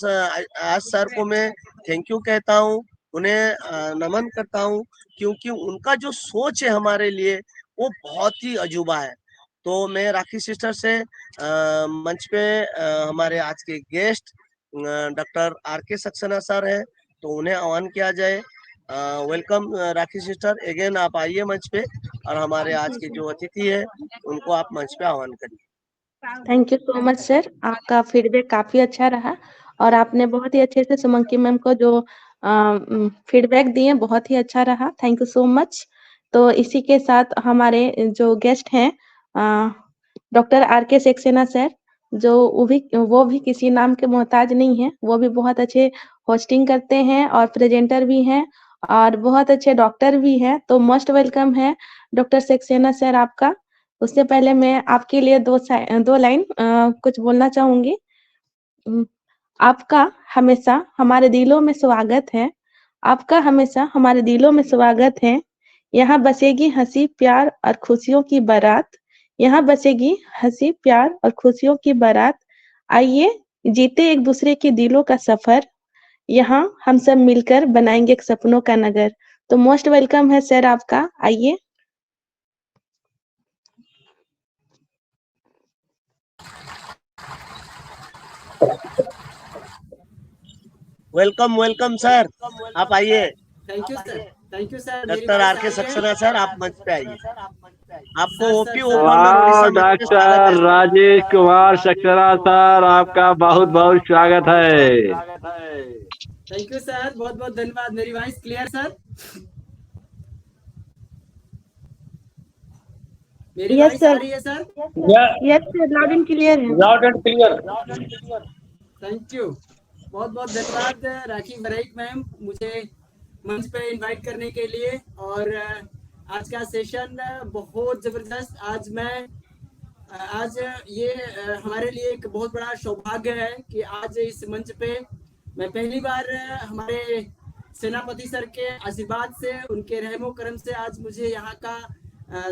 आज सर को मैं थैंक यू कहता हूँ, उन्हें नमन करता हूँ, क्योंकि उनका जो सोच है हमारे लिए वो बहुत ही अजूबा है। तो मैं राखी सिस्टर से मंच पे हमारे आज के guest doctor R K. Saxena sir है, तो उन्हें आह्वान किया जाए। वेलकम राखी सिस्टर, अगेन आप आइए मंच पे, और हमारे आज के जो अतिथि है उनको आप मंच पे आह्वान करिए। Thank you so much sir, आपका फीडबैक काफ़ी अच्छा रहा, और आपने बहुत ही अच्छे से सुमंकी मैम को जो फीडबैक दिए बहुत ही अच्छा रहा। Thank you so much. तो इसी के साथ हमारे जो गेस्ट हैं डॉक्टर आर.के. सक्सेना सर, जो वो भी किसी नाम के मोहताज नहीं हैं, वो भी बहुत अच्छे होस्टिंग करते हैं और प्रेजेंटर भी हैं और बहुत अच्छे डॉक्टर भी हैं। तो मोस्ट वेलकम है डॉक्टर सक्सेना सर आपका। उससे पहले मैं आपके लिए 2 लाइन कुछ बोलना चाहूँगी। आपका हमेशा हमारे दिलों में स्वागत है, आपका हमेशा हमारे दिलों में स्वागत है। यहाँ बसेगी हँसी, प्यार और खुशियों की बारात, यहाँ बसेगी हँसी, प्यार और खुशियों की बारात। आइए जीते एक दूसरे के दिलों का सफ़र, यहाँ हम सब मिलकर बनाएँगे एक सपनों का नगर। तो मोस्ट वेलकम है सर आपका, आइए। वेलकम वेलकम सर, आप आइए। Thank you sir, thank you sir. मेरी डॉक्टर वॉइस आर आ के रही है? सक्सेना सर, आप मंच पे आइए। आपको sir OP sir sir open वाह, उड़ीसा मंच पे स्वागत डॉक्टर है। राजेश कुमार सक्सेना सर, आपका बहुत बहुत स्वागत है। थैंक यू सर, बहुत बहुत धन्यवाद। मेरी वॉइस क्लियर सर? मेरी यस वॉइस आ सर, रही है sir? Yes sir, loud and clear है। Loud and clear. Thank you, बहुत बहुत धन्यवाद राखी वरईक मैम, मुझे मंच पे इनवाइट करने के लिए। और आज का सेशन बहुत ज़बरदस्त। आज ये हमारे लिए एक बहुत बड़ा सौभाग्य है कि आज इस मंच पे मैं पहली बार हमारे सेनापति सर के आशीर्वाद से, उनके रहमो करम से आज मुझे यहाँ का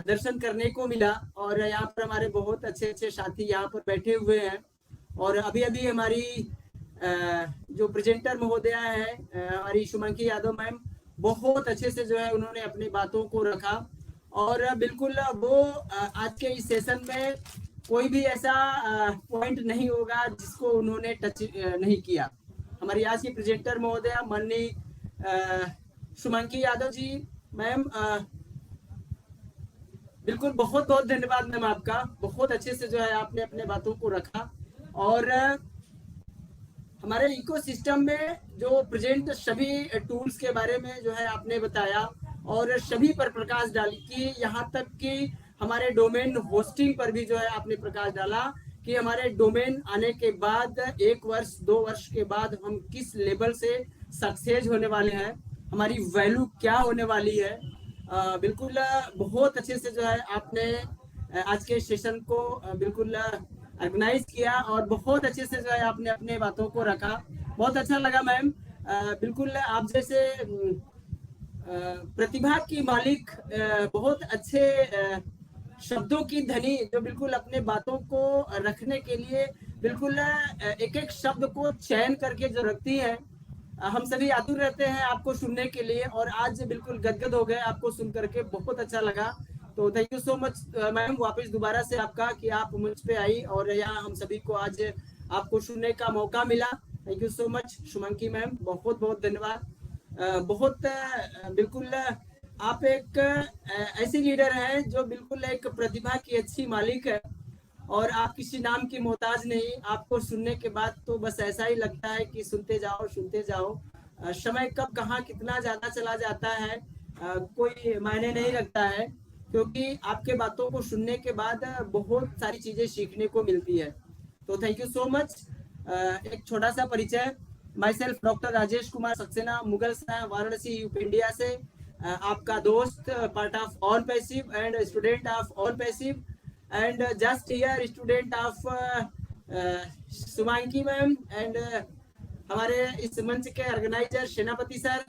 दर्शन करने को मिला। और यहाँ पर हमारे बहुत अच्छे अच्छे साथी यहाँ पर बैठे हुए हैं। और अभी अभी हमारी जो प्रेजेंटर महोदया है, हमारी शुमांकी यादव मैम, बहुत अच्छे से जो है उन्होंने अपनी बातों को रखा। और बिल्कुल वो आज के इस सेशन में कोई भी ऐसा पॉइंट नहीं होगा जिसको उन्होंने टच नहीं किया। हमारी आज की प्रेजेंटर महोदया माननीय शुमांकी यादव जी मैम, बिल्कुल बहुत बहुत धन्यवाद मैम आपका। बहुत अच्छे से जो है आपने अपने बातों को रखा और हमारे इकोसिस्टम में जो प्रेजेंट सभी टूल्स के बारे में जो है आपने बताया और सभी पर प्रकाश डाली कि यहाँ तक कि हमारे डोमेन होस्टिंग पर भी जो है आपने प्रकाश डाला कि हमारे डोमेन आने के बाद 1 वर्ष 2 वर्ष के बाद हम किस लेवल से सक्सेस होने वाले हैं, हमारी वैल्यू क्या होने वाली है। बिल्कुल बहुत अच्छे से जो है आपने आज के सेशन को बिल्कुल ऑर्गेनाइज किया और बहुत अच्छे से जो है आपने अपने बातों को रखा। बहुत अच्छा लगा मैम। बिल्कुल आप जैसे प्रतिभा की मालिक, बहुत अच्छे शब्दों की धनी जो बिल्कुल अपने बातों को रखने के लिए बिल्कुल एक एक शब्द को चयन करके जो रखती है। हम सभी आतुर रहते हैं आपको सुनने के लिए और आज बिल्कुल गदगद हो गए आपको सुन करके, बहुत अच्छा लगा। तो thank you so much ma'am, वापस दोबारा से आपका कि आप मंच पे आई और यहाँ हम सभी को आज आपको सुनने का मौका मिला। Thank you so much Shumanki ma'am, बहुत बहुत धन्यवाद। बहुत बिल्कुल आप एक ऐसी लीडर हैं जो बिल्कुल एक प्रतिभा की अच्छी मालिक है और आप किसी नाम की मोहताज नहीं। आपको सुनने के बाद तो बस ऐसा ही लगता है कि सुनते जाओ सुनते जाओ। समय कब कहाँ कितना ज्यादा चला जाता है कोई मायने नहीं रखता है, क्योंकि आपके बातों को सुनने के बाद बहुत सारी चीजें सीखने को मिलती है। तो थैंक यू सो मच। एक छोटा सा परिचय, myself doctor Rajesh Kumar Saxena, Mughalsarai Varanasi UP India से आपका दोस्त, part of on passive and student of on passive and just here student of Shumanki ma'am and हमारे इस मंच के organiser Senapati sir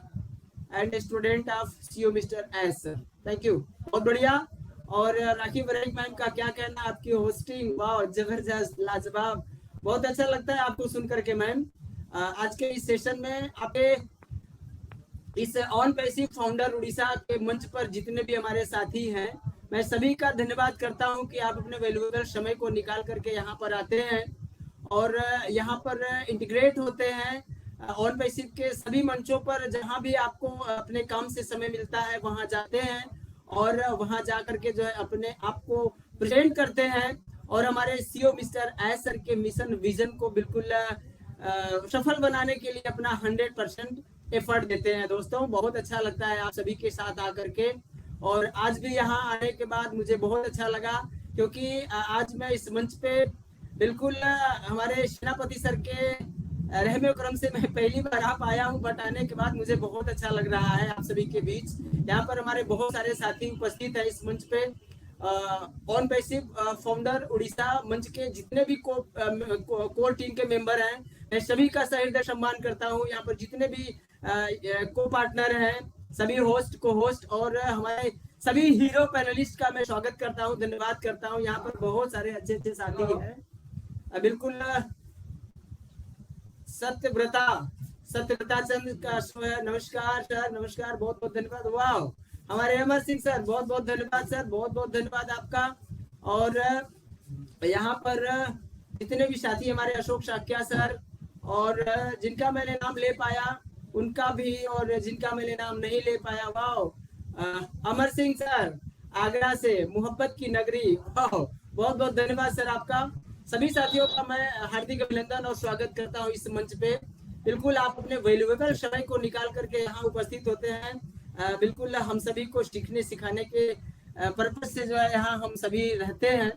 and student of CO mister S sir. Thank you, बहुत बढ़िया। और राखी वरेक मैम का क्या कहना, आपकी होस्टिंग वाह जबरदस्त लाजवाब, बहुत अच्छा लगता है आपको सुन करके मैम। आज के इस सेशन में आपके इस ऑन पैसिव फाउंडर उड़ीसा के मंच पर जितने भी हमारे साथी हैं, मैं सभी का धन्यवाद करता हूं कि आप अपने वैल्यूएबल समय को निकाल करके यहाँ पर आते हैं और यहाँ पर इंटीग्रेट होते हैं। ऑन पैसिव के सभी मंचों पर जहाँ भी आपको अपने काम से समय मिलता है वहाँ जाते हैं और वहाँ जा करके जो है अपने आप को प्रेजेंट करते हैं और हमारे सीओ मिस्टर एस सर के मिशन विजन को बिल्कुल सफल बनाने के लिए अपना 100% एफर्ट देते हैं। दोस्तों बहुत अच्छा लगता है आप सभी के साथ आकर के और आज भी यहाँ आने के बाद मुझे बहुत अच्छा लगा, क्योंकि आज मैं इस मंच पे बिल्कुल हमारे सेनापति सर के रहमे करम से मैं पहली बार आ पाया हूँ, बट आने के बाद मुझे बहुत अच्छा लग रहा है आप सभी के बीच। यहाँ पर हमारे बहुत सारे साथी उपस्थित है इस मंच पे। ऑन पैसिव फाउंडर उड़ीसा मंच के जितने भी कोर टीम के मेंबर हैं, मैं सभी का सहृदय सम्मान करता हूँ। यहाँ पर जितने भी को पार्टनर हैं, सभी होस्ट को होस्ट और हमारे सभी हीरो पैनलिस्ट का मैं स्वागत करता हूँ, धन्यवाद करता हूँ। यहाँ पर बहुत सारे अच्छे अच्छे साथी हैं। बिल्कुल सत्यव्रता चंद का नमस्कार सर, नमस्कार, बहुत बहुत धन्यवाद। वाह, हमारे अमर सिंह सर, बहुत बहुत धन्यवाद सर, बहुत बहुत धन्यवाद आपका। और यहाँ पर जितने भी साथी हमारे अशोक शाक्या सर और जिनका मैंने नाम ले पाया उनका भी और जिनका मैंने नाम नहीं ले पाया, वाह, अमर सिंह सर आगरा से, मोहब्बत की नगरी, वाह, बहुत बहुत धन्यवाद सर आपका। सभी साथियों का मैं हार्दिक अभिनंदन और स्वागत करता हूँ इस मंच पे। बिल्कुल आप अपने वैल्यूएबल समय को निकाल करके यहाँ उपस्थित होते हैं। बिल्कुल हम सभी को सीखने सिखाने के पर्पज से जो है यहाँ हम सभी रहते हैं।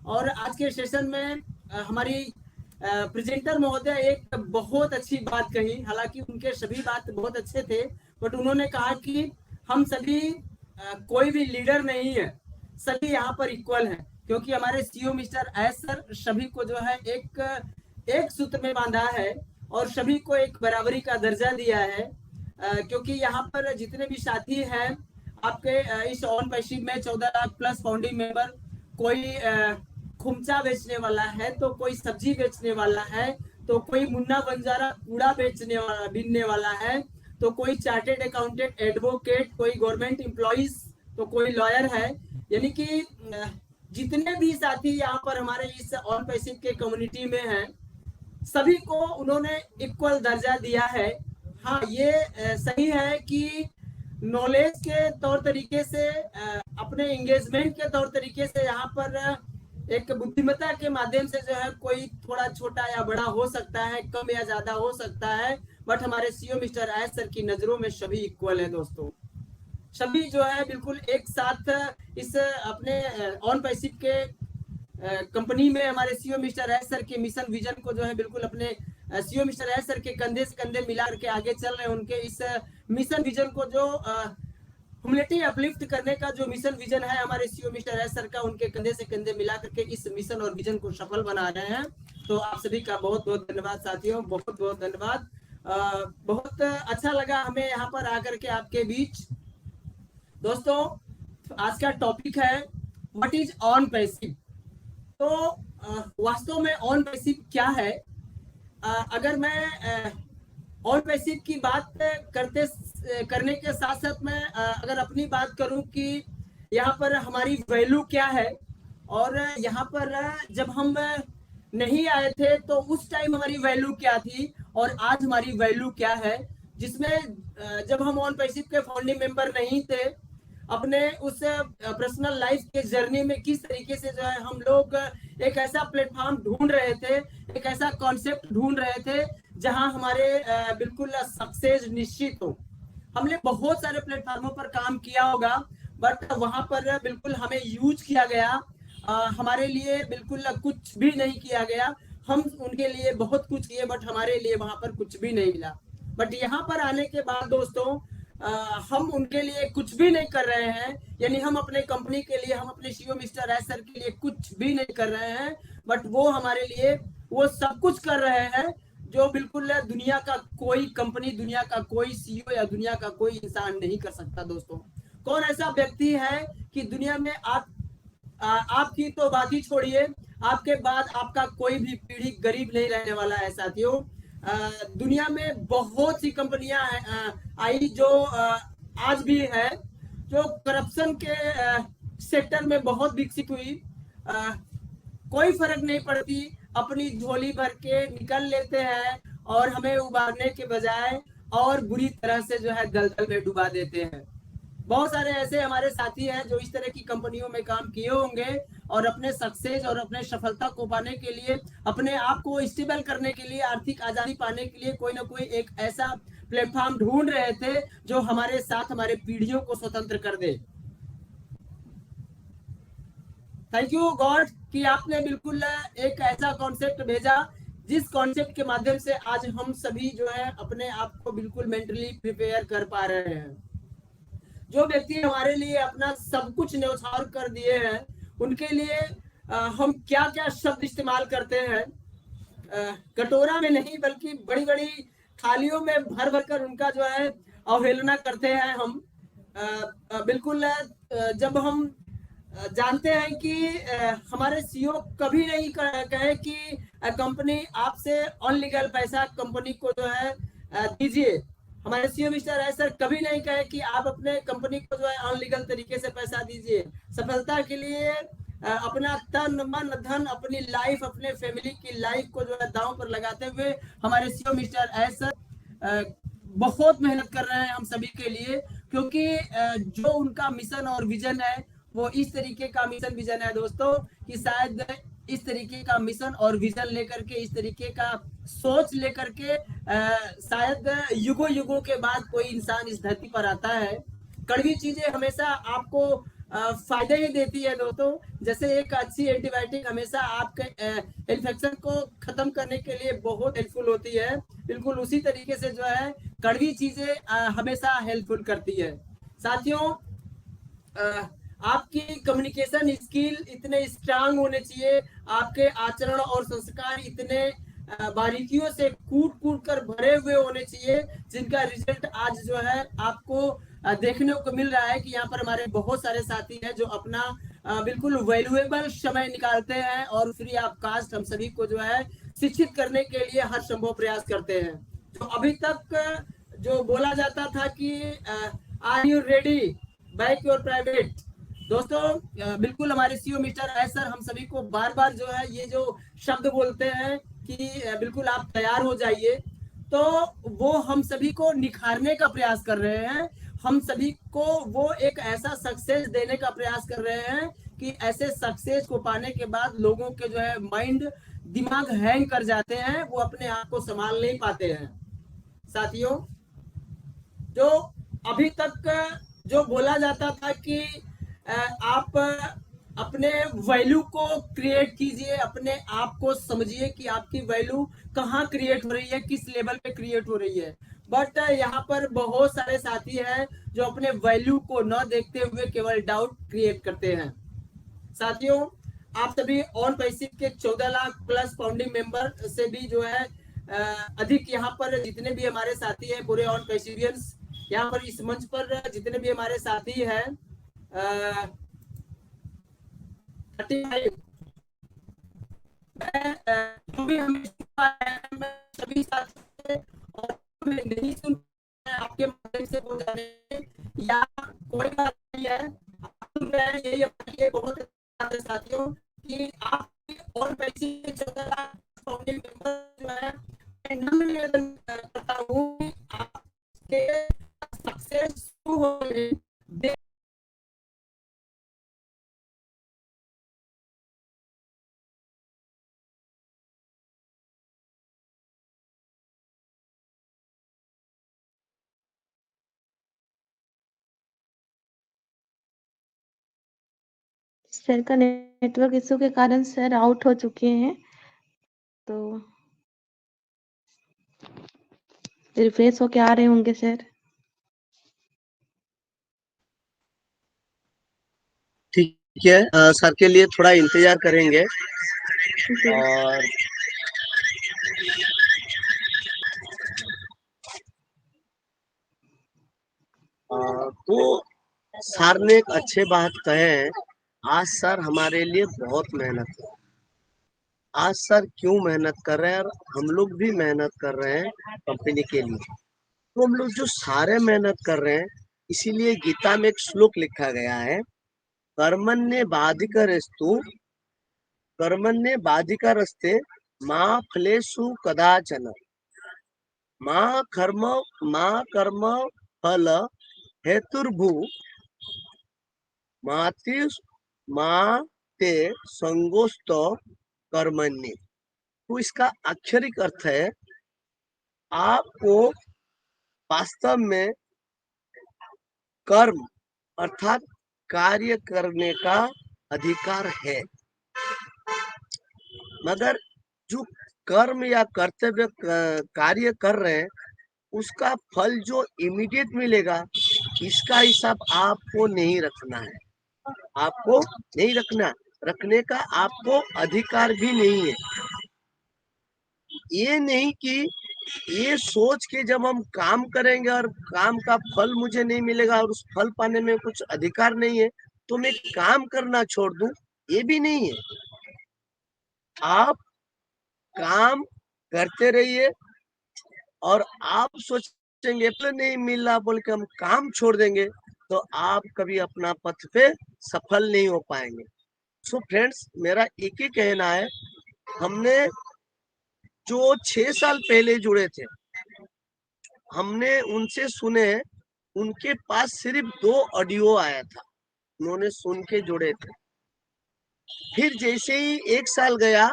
और आज के सेशन में हमारी प्रेजेंटर महोदय एक बहुत अच्छी बात कही, हालांकि उनके सभी बात बहुत अच्छे थे, बट उन्होंने कहा कि हम सभी कोई भी लीडर नहीं है, सभी यहाँ पर इक्वल हैं, क्योंकि हमारे सीओ मिस्टर एस सर सभी को जो है एक सूत्र में बांधा है और सभी को एक बराबरी का दर्जा दिया है। क्योंकि यहाँ पर जितने भी साथी हैं आपके इस ऑन पैसिव में 14 लाख प्लस फाउंडिंग मेंबर, कोई खुमचा बेचने वाला है, तो कोई सब्जी बेचने वाला है, तो कोई मुन्ना बंजारा कूड़ा बीनने वाला है, तो कोई चार्टेड अकाउंटेंट, एडवोकेट, कोई गवर्नमेंट एम्प्लॉइज, तो कोई लॉयर है, यानी कि जितने भी साथी यहाँ पर हमारे इस ऑन पैसिव के कम्युनिटी में हैं, सभी को उन्होंने इक्वल दर्जा दिया है। हाँ, ये सही है कि नॉलेज के तौर तरीके से, अपने एंगेजमेंट के तौर तरीके से यहाँ पर एक बुद्धिमत्ता के माध्यम से जो है कोई थोड़ा छोटा या बड़ा हो सकता है, कम या ज्यादा हो सकता है, बट हमारे सीईओ मिस्टर आयत सर की नजरों में सभी इक्वल है दोस्तों। सभी जो है बिल्कुल एक साथ इस अपने ऑन पैसिव के कंपनी में हमारे सीईओ मिस्टर आयत सर के मिशन विजन को जो है बिल्कुल अपने सीईओ मिस्टर आयत सर के कंधे से कंधे मिला करके आगे चल रहे हैं। उनके इस मिशन विजन को जो ह्यूमैनिटी अपलिफ्ट करने का जो मिशन विजन है हमारे सीईओ मिस्टर आयत सर का, उनके कंधे से कंधे मिला करके इस मिशन और विजन को सफल बना रहे हैं। तो आप सभी का बहुत बहुत धन्यवाद साथियों, बहुत बहुत धन्यवाद। बहुत अच्छा लगा हमें यहाँ पर आकर के आपके बीच। दोस्तों, आज का टॉपिक है व्हाट इज ऑन पैसिव। तो वास्तव में ऑन पैसिव क्या है? अगर मैं ऑन पैसिव की बात करने के साथ साथ मैं अगर अपनी बात करूं कि यहाँ पर हमारी वैल्यू क्या है, और यहाँ पर जब हम नहीं आए थे तो उस टाइम हमारी वैल्यू क्या थी और आज हमारी वैल्यू क्या है, जिसमें जब हम ऑन पैसिव के फाउंडिंग मेंबर नहीं थे, अपने उस पर्सनल लाइफ के जर्नी में किस तरीके से जो है हम लोग एक ऐसा प्लेटफॉर्म ढूंढ रहे थे, एक ऐसा कॉन्सेप्ट ढूंढ रहे थे जहां हमारे बिल्कुल सक्सेस निश्चित हो। हमने बहुत सारे प्लेटफॉर्मों पर काम किया होगा, बट वहां पर बिल्कुल हमें यूज किया गया, हमारे लिए बिल्कुल कुछ भी नहीं किया गया। हम उनके लिए बहुत कुछ किए, बट हमारे लिए वहां पर कुछ भी नहीं मिला। बट यहाँ पर आने के बाद दोस्तों हम उनके लिए कुछ भी नहीं कर रहे हैं, यानी हम अपने कंपनी के लिए, हम अपने सीईओ मिस्टर आयत सर के लिए कुछ भी नहीं कर रहे हैं, बट वो हमारे लिए वो सब कुछ कर रहे हैं जो बिल्कुल दुनिया का कोई कंपनी, दुनिया का कोई सीईओ या दुनिया का कोई इंसान नहीं कर सकता। दोस्तों, कौन ऐसा व्यक्ति है कि दुनिया में आपकी तो बात ही छोड़िए, आपके बाद आपका कोई भी पीढ़ी गरीब नहीं रहने वाला है साथियों। दुनिया में बहुत सी कंपनियां आई जो आज भी है, जो करप्शन के सेक्टर में बहुत विकसित हुई, कोई फर्क नहीं पड़ती, अपनी झोली भर के निकल लेते हैं और हमें उबारने के बजाय और बुरी तरह से जो है दलदल में डुबा देते हैं। बहुत सारे ऐसे हमारे साथी हैं जो इस तरह की कंपनियों में काम किए होंगे और अपने सक्सेस और अपने सफलता को पाने के लिए, अपने आप को स्टेबल करने के लिए, आर्थिक आजादी पाने के लिए कोई ना कोई एक ऐसा प्लेटफॉर्म ढूंढ रहे थे जो हमारे साथ हमारे पीढ़ियों को स्वतंत्र कर दे। थैंक यू गॉड कि आपने बिल्कुल एक ऐसा कॉन्सेप्ट भेजा जिस कॉन्सेप्ट के माध्यम से आज हम सभी जो है अपने आप को बिल्कुल मेंटली प्रिपेयर कर पा रहे हैं। जो व्यक्ति हमारे लिए अपना सब कुछ न्यौछावर कर दिए हैं, उनके लिए हम क्या क्या शब्द इस्तेमाल करते हैं, कटोरा में नहीं बल्कि बड़ी बड़ी थालियों में भर भर कर उनका जो है अवहेलना करते हैं हम। बिल्कुल जब हम जानते हैं कि हमारे सीईओ कभी नहीं कहे कि कंपनी आपसे अनलीगल पैसा कंपनी को जो है दीजिए। हमारे सीईओ मिस्टर आयत सर कभी नहीं कहे कि आप अपने कंपनी को जो है अनलीगल तरीके से पैसा दीजिए। सफलता के लिए अपना तन मन धन, अपनी लाइफ, अपने फैमिली की लाइफ को जो है दांव पर लगाते हुए हमारे सीईओ मिस्टर आयत सर बहुत मेहनत कर रहे हैं हम सभी के लिए, क्योंकि जो उनका मिशन और विजन है वो इस तरीके का मिशन विजन है दोस्तों कि शायद इस तरीके का मिशन और विजन लेकर के, इस तरीके का सोच लेकर के शायद युगों युगों के बाद कोई इंसान इस धरती पर आता है। कड़वी चीजें हमेशा आपको फायदे ही देती है दोस्तों। जैसे एक अच्छी एंटीबायोटिक हमेशा आपके इन्फेक्शन को खत्म करने के लिए बहुत हेल्पफुल होती है, बिल्कुल उसी तरीके से जो है कड़वी चीजें हमेशा हेल्पफुल करती है। साथियों, आपकी कम्युनिकेशन स्किल इतने स्ट्रांग होने चाहिए, आपके आचरण और संस्कार इतने बारीकियों से कूट कूट कर भरे हुए होने चाहिए, जिनका रिजल्ट आज जो है आपको देखने को मिल रहा है कि यहाँ पर हमारे बहुत सारे साथी हैं जो अपना बिल्कुल वैल्यूएबल समय निकालते हैं और फ्री ऑफ कास्ट हम सभी को जो है शिक्षित करने के लिए हर संभव प्रयास करते हैं। तो अभी तक जो बोला जाता था कि are you ready, bike your private. दोस्तों बिल्कुल हमारे सीईओ मिस्टर एस सर हम सभी को बार बार जो है ये जो शब्द बोलते हैं कि बिल्कुल आप तैयार हो जाइए, तो वो हम सभी को निखारने का प्रयास कर रहे हैं, हम सभी को वो एक ऐसा सक्सेस देने का प्रयास कर रहे हैं कि ऐसे सक्सेस को पाने के बाद लोगों के जो है माइंड दिमाग हैंग कर जाते हैं, वो अपने आप को संभाल नहीं पाते हैं। साथियों, जो अभी तक जो बोला जाता था कि आप अपने वैल्यू को क्रिएट कीजिए, अपने आप को समझिए कि आपकी वैल्यू कहाँ क्रिएट हो रही है, किस लेवल पे क्रिएट हो रही है, बट यहाँ पर बहुत सारे साथी हैं जो अपने वैल्यू को न देखते हुए केवल डाउट क्रिएट करते हैं। साथियों, आप सभी ऑन पैसिव के 14 लाख प्लस फाउंडिंग मेंबर से भी जो है अधिक यहाँ पर जितने भी हमारे साथी हैं पूरे ऑन पैसिवियंस, यहाँ पर इस मंच पर जितने भी हमारे साथी हैं 35 जो भी हमें सभी साथी और नहीं सुन आपके माध्यम से बोल जाने या कोई बात नहीं है, मैं यही अपने बहुत साथियों कि आप और पैसे 14 लाख फाउंडिंग मेंबर जो है मैं निवेदन करता हूँ कि आपके सक्सेस हो सर का नेटवर्क इशू के कारण सर आउट हो चुके हैं, तो रिफ्रेश होके आ रहे होंगे सर। ठीक है, सर के लिए थोड़ा इंतजार करेंगे। और तो सर ने एक अच्छे बात कहे, आज सर हमारे लिए बहुत मेहनत है। आज सर क्यों मेहनत कर रहे हैं और हम लोग भी मेहनत कर रहे हैं कंपनी के लिए, तो हम लोग जो सारे मेहनत कर रहे हैं, इसीलिए गीता में एक श्लोक लिखा गया है, कर्मण्ये बाधिकारस्तु कर्मण्ये बाधिकारस्ते मां फलेषु कदाचन मां कर्म फल हेतुर्भु मां ते संगोस्त कर्मण्ये। तो इसका आक्षरिक अर्थ है, आपको वास्तव में कर्म अर्थात कार्य करने का अधिकार है, मगर जो कर्म या कर्तव्य कार्य कर रहे हैं उसका फल जो इमीडिएट मिलेगा, इसका हिसाब आपको नहीं रखना है, आपको नहीं रखने का आपको अधिकार भी नहीं है। ये नहीं कि ये सोच के जब हम काम करेंगे और काम का फल मुझे नहीं मिलेगा और उस फल पाने में कुछ अधिकार नहीं है तो मैं काम करना छोड़ दूं, ये भी नहीं है। आप काम करते रहिए और आप सोचेंगे फल नहीं मिल रहा बोल के हम काम छोड़ देंगे तो आप कभी अपना पथ पे सफल नहीं हो पाएंगे। सो फ्रेंड्स, मेरा एक ही कहना है, हमने जो 6 साल पहले जुड़े थे, हमने उनसे सुने, उनके पास सिर्फ 2 ऑडियो आया था, उन्होंने सुन के जुड़े थे। फिर जैसे ही 1 साल गया,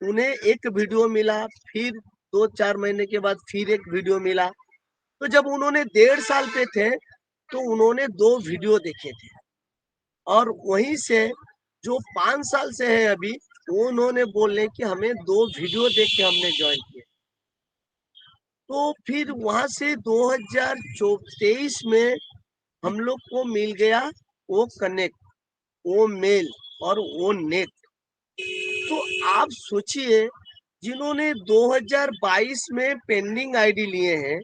उन्हें एक वीडियो मिला, फिर 2-4 महीने के बाद फिर एक वीडियो मिला। तो जब उन्होंने 1.5 साल पे थे तो उन्होंने 2 वीडियो देखे थे, और वहीं से जो 5 साल से है अभी, वो उन्होंने बोले कि हमें 2 वीडियो देख के हमने ज्वाइन किया। तो फिर वहां से 2023 में हम लोग को मिल गया वो कनेक्ट, वो मेल और वो नेट। तो आप सोचिए, जिन्होंने 2022 में पेंडिंग आईडी लिए हैं,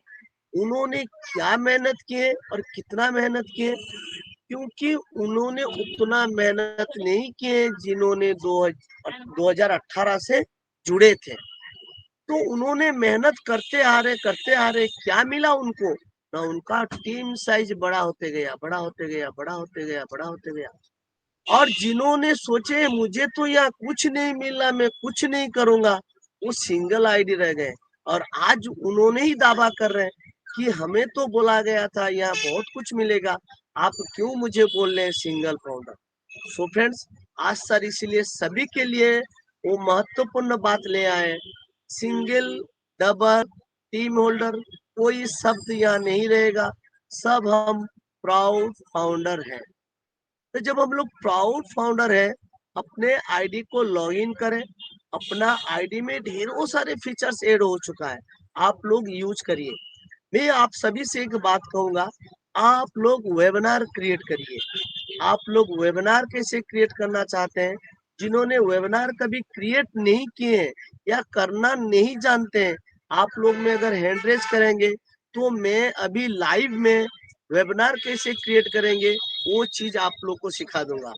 उन्होंने क्या मेहनत की है और कितना मेहनत की है, क्योंकि उन्होंने उतना मेहनत नहीं किए जिन्होंने 2018 से जुड़े थे। तो उन्होंने मेहनत करते आ रहे क्या मिला उनको, ना उनका टीम साइज बड़ा होते गया, बड़ा होते गया, बड़ा होते गया, बड़ा होते गया। और जिन्होंने सोचे मुझे तो यहाँ कुछ नहीं मिला, मैं कुछ नहीं करूंगा, वो सिंगल आईडी रह गए। और आज उन्होंने ही दावा कर रहे हैं कि हमें तो बोला गया था यहाँ बहुत कुछ मिलेगा, आप क्यों मुझे बोल रहे हैं सिंगल फाउंडर। सो फ्रेंड्स, आज सर इसीलिए सभी के लिए वो महत्वपूर्ण बात ले आए, सिंगल, डबल, टीम होल्डर, कोई शब्द यहाँ नहीं रहेगा, सब हम प्राउड फाउंडर हैं। तो जब हम लोग प्राउड फाउंडर है, अपने आईडी को लॉगिन करें। अपना आईडी में ढेरों सारे फीचर्स ऐड हो चुका है, आप लोग यूज करिए। मैं आप सभी से एक बात कहूंगा, आप लोग वेबिनार क्रिएट करिए। आप लोग वेबिनार कैसे क्रिएट करना चाहते हैं, जिन्होंने वेबिनार कभी क्रिएट नहीं किए हैं या करना नहीं जानते हैं, आप लोग में अगर हैंड रेज करेंगे तो मैं अभी लाइव में वेबिनार कैसे क्रिएट करेंगे वो चीज आप लोग को सिखा दूंगा।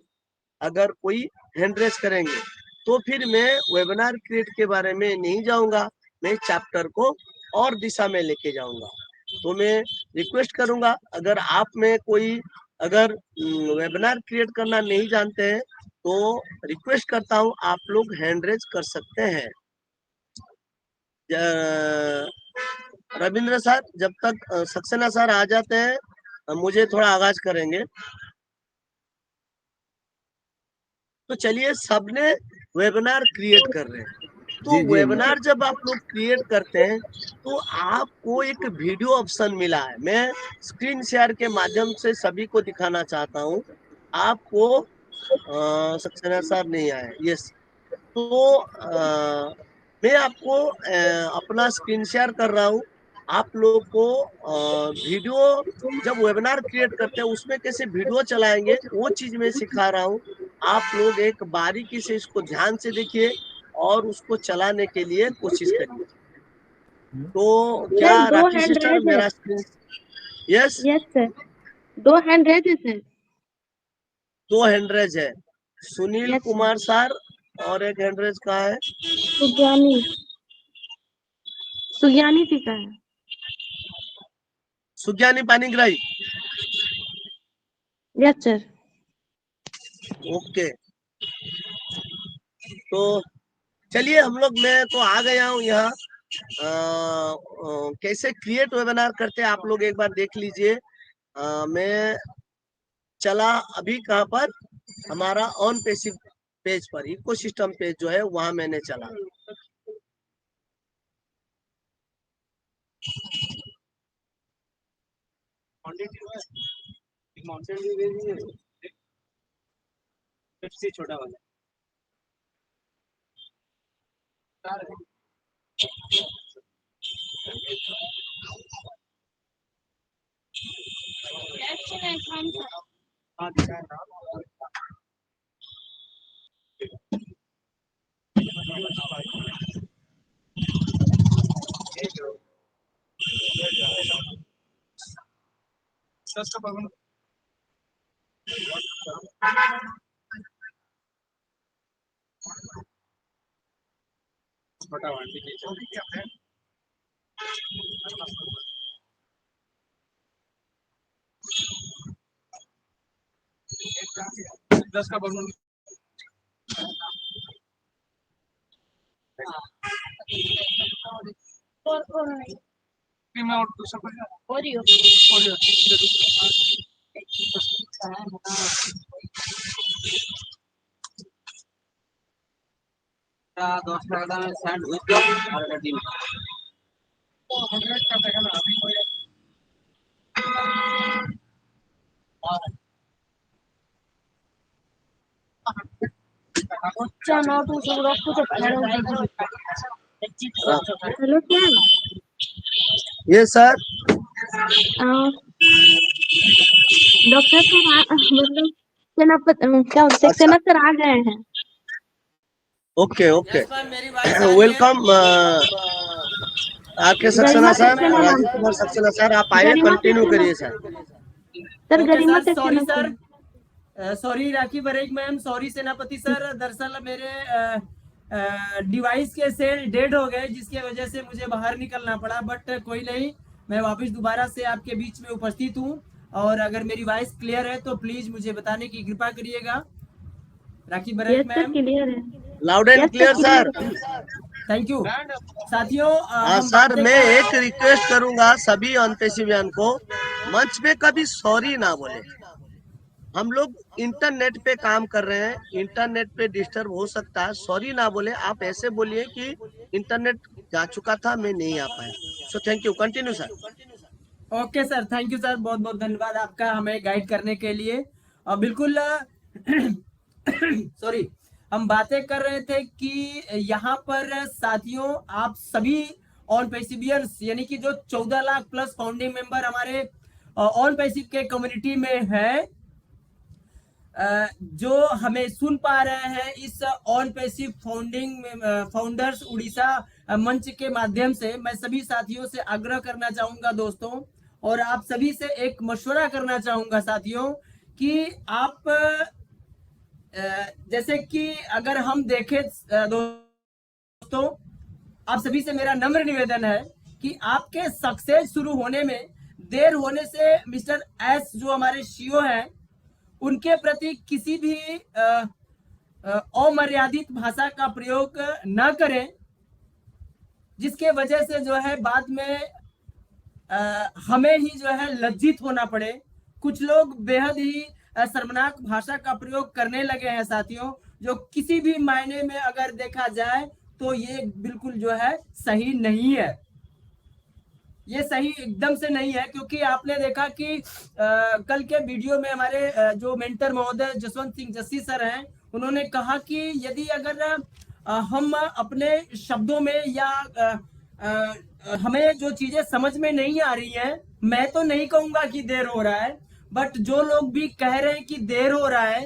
अगर कोई हैंड रेज करेंगे तो फिर मैं वेबिनार क्रिएट के बारे में नहीं जाऊंगा, मैं चैप्टर को और दिशा में लेके जाऊंगा। तो मैं रिक्वेस्ट करूंगा, अगर आप में कोई अगर वेबिनार क्रिएट करना नहीं जानते हैं तो रिक्वेस्ट करता हूं आप लोग हैंड रेज कर सकते हैं। रविंद्र सर, जब तक सक्सेना सर आ जाते हैं मुझे थोड़ा आगाज करेंगे। तो चलिए, सबने वेबिनार क्रिएट कर रहे हैं, तो वेबिनार जब आप लोग क्रिएट करते हैं तो आपको एक वीडियो ऑप्शन मिला है। मैं स्क्रीन शेयर के माध्यम से सभी को दिखाना चाहता हूं आपको। सक्सेना सर नहीं आए, यस। तो मैं आपको अपना स्क्रीन शेयर कर रहा हूं। आप लोग को वीडियो जब वेबिनार क्रिएट करते हैं उसमें कैसे वीडियो चलाएंगे वो चीज मैं सिखा रहा हूं। आप लोग एक बारीकी से इसको ध्यान से देखिए और उसको चलाने के लिए कोशिश करिए। तो क्या राखी सिस्टर मेरा screen, yes yes sir, 2 hand raise है सर। 2 हैंड रेज है। सुनील Yes, कुमार सर और एक हैंड रेज कहाँ है? सुज्ञानी जी का है। सुज्ञानी पानीग्राही, यस सर। ओके। तो चलिए हम लोग, मैं तो आ गया हूँ यहाँ। कैसे क्रिएट वेबिनार करते हैं आप लोग एक बार देख लीजिए। मैं चला अभी कहाँ पर, हमारा ऑन पैसिव पेज पर, इकोसिस्टम पेज जो है वहां मैंने चला। छोटा वाला हेलो सर। ये सर डॉक्टर सर मतलब क्या सक्सेना सर आ गए हैं। ओके ओके, Yes, ma'am, मेरी वाइस आ रही है। वेलकम आके Saxena sir, Saxena ma'am. Rajeev Kumar Saxena sir, आप आइए, गरिमा कंटिन्यू सक्सेना करिए sir. Sir, okay Garima sir, sorry Saxena sir, sir. Sorry Rakhi Barek ma'am, sorry Senapati sir. दरअसल मेरे डिवाइस के सेल डेड हो गए जिसकी वजह से मुझे बाहर निकलना पड़ा, बट कोई नहीं, मैं वापस दोबारा से आपके बीच में उपस्थित हूँ, और अगर मेरी वॉइस क्लियर है तो प्लीज मुझे बताने की कृपा करिएगा। Rakhi Barek yes sir, ma'am, clear है। Loud and Yes, clear sir, sir. Thank you. साथियों हम सर बातें मैं कर- एक रिक्वेस्ट करूंगा सभी अनपेशिवियन को, मंच पे कभी सॉरी ना बोले। हम लोग इंटरनेट पे काम कर रहे हैं, इंटरनेट पे डिस्टर्ब हो सकता है, सॉरी ना बोले। आप ऐसे बोलिए कि इंटरनेट जा चुका था, मैं नहीं आ पाया। So thank you, continue sir. Okay sir, thank you sir, बहुत बहुत धन्यवाद आपका हमें गाइड करने के लिए। और बिल्कुल सॉरी, हम बातें कर रहे थे कि यहाँ पर साथियों आप सभी ऑन पैसिवियर्स यानी कि जो 14 लाख प्लस फाउंडिंग मेंबर हमारे ऑन पैसिव के कम्युनिटी में है, जो हमें सुन पा रहे हैं इस ऑन पैसिव फाउंडर्स उड़ीसा मंच के माध्यम से, मैं सभी साथियों से आग्रह करना चाहूंगा दोस्तों, और आप सभी से एक मशवरा करना चाहूंगा साथियों, कि आप जैसे कि अगर हम देखें दोस्तों, आप सभी से मेरा नम्र निवेदन है कि आपके सक्सेस शुरू होने में देर होने से मिस्टर एस जो हमारे सीईओ हैं उनके प्रति किसी भी अमर्यादित भाषा का प्रयोग न करें, जिसके वजह से जो है बाद में हमें ही जो है लज्जित होना पड़े। कुछ लोग बेहद ही शर्मनाक भाषा का प्रयोग करने लगे हैं साथियों, जो किसी भी मायने में अगर देखा जाए तो ये बिल्कुल जो है सही नहीं है, ये सही एकदम से नहीं है। क्योंकि आपने देखा कि कल के वीडियो में हमारे जो मेंटर महोदय जसवंत सिंह जस्सी सर हैं, उन्होंने कहा कि यदि अगर हम अपने शब्दों में या हमें जो चीजें समझ में नहीं आ रही हैं, मैं तो नहीं कहूंगा कि देर हो रहा है, बट जो लोग भी कह रहे हैं कि देर हो रहा है,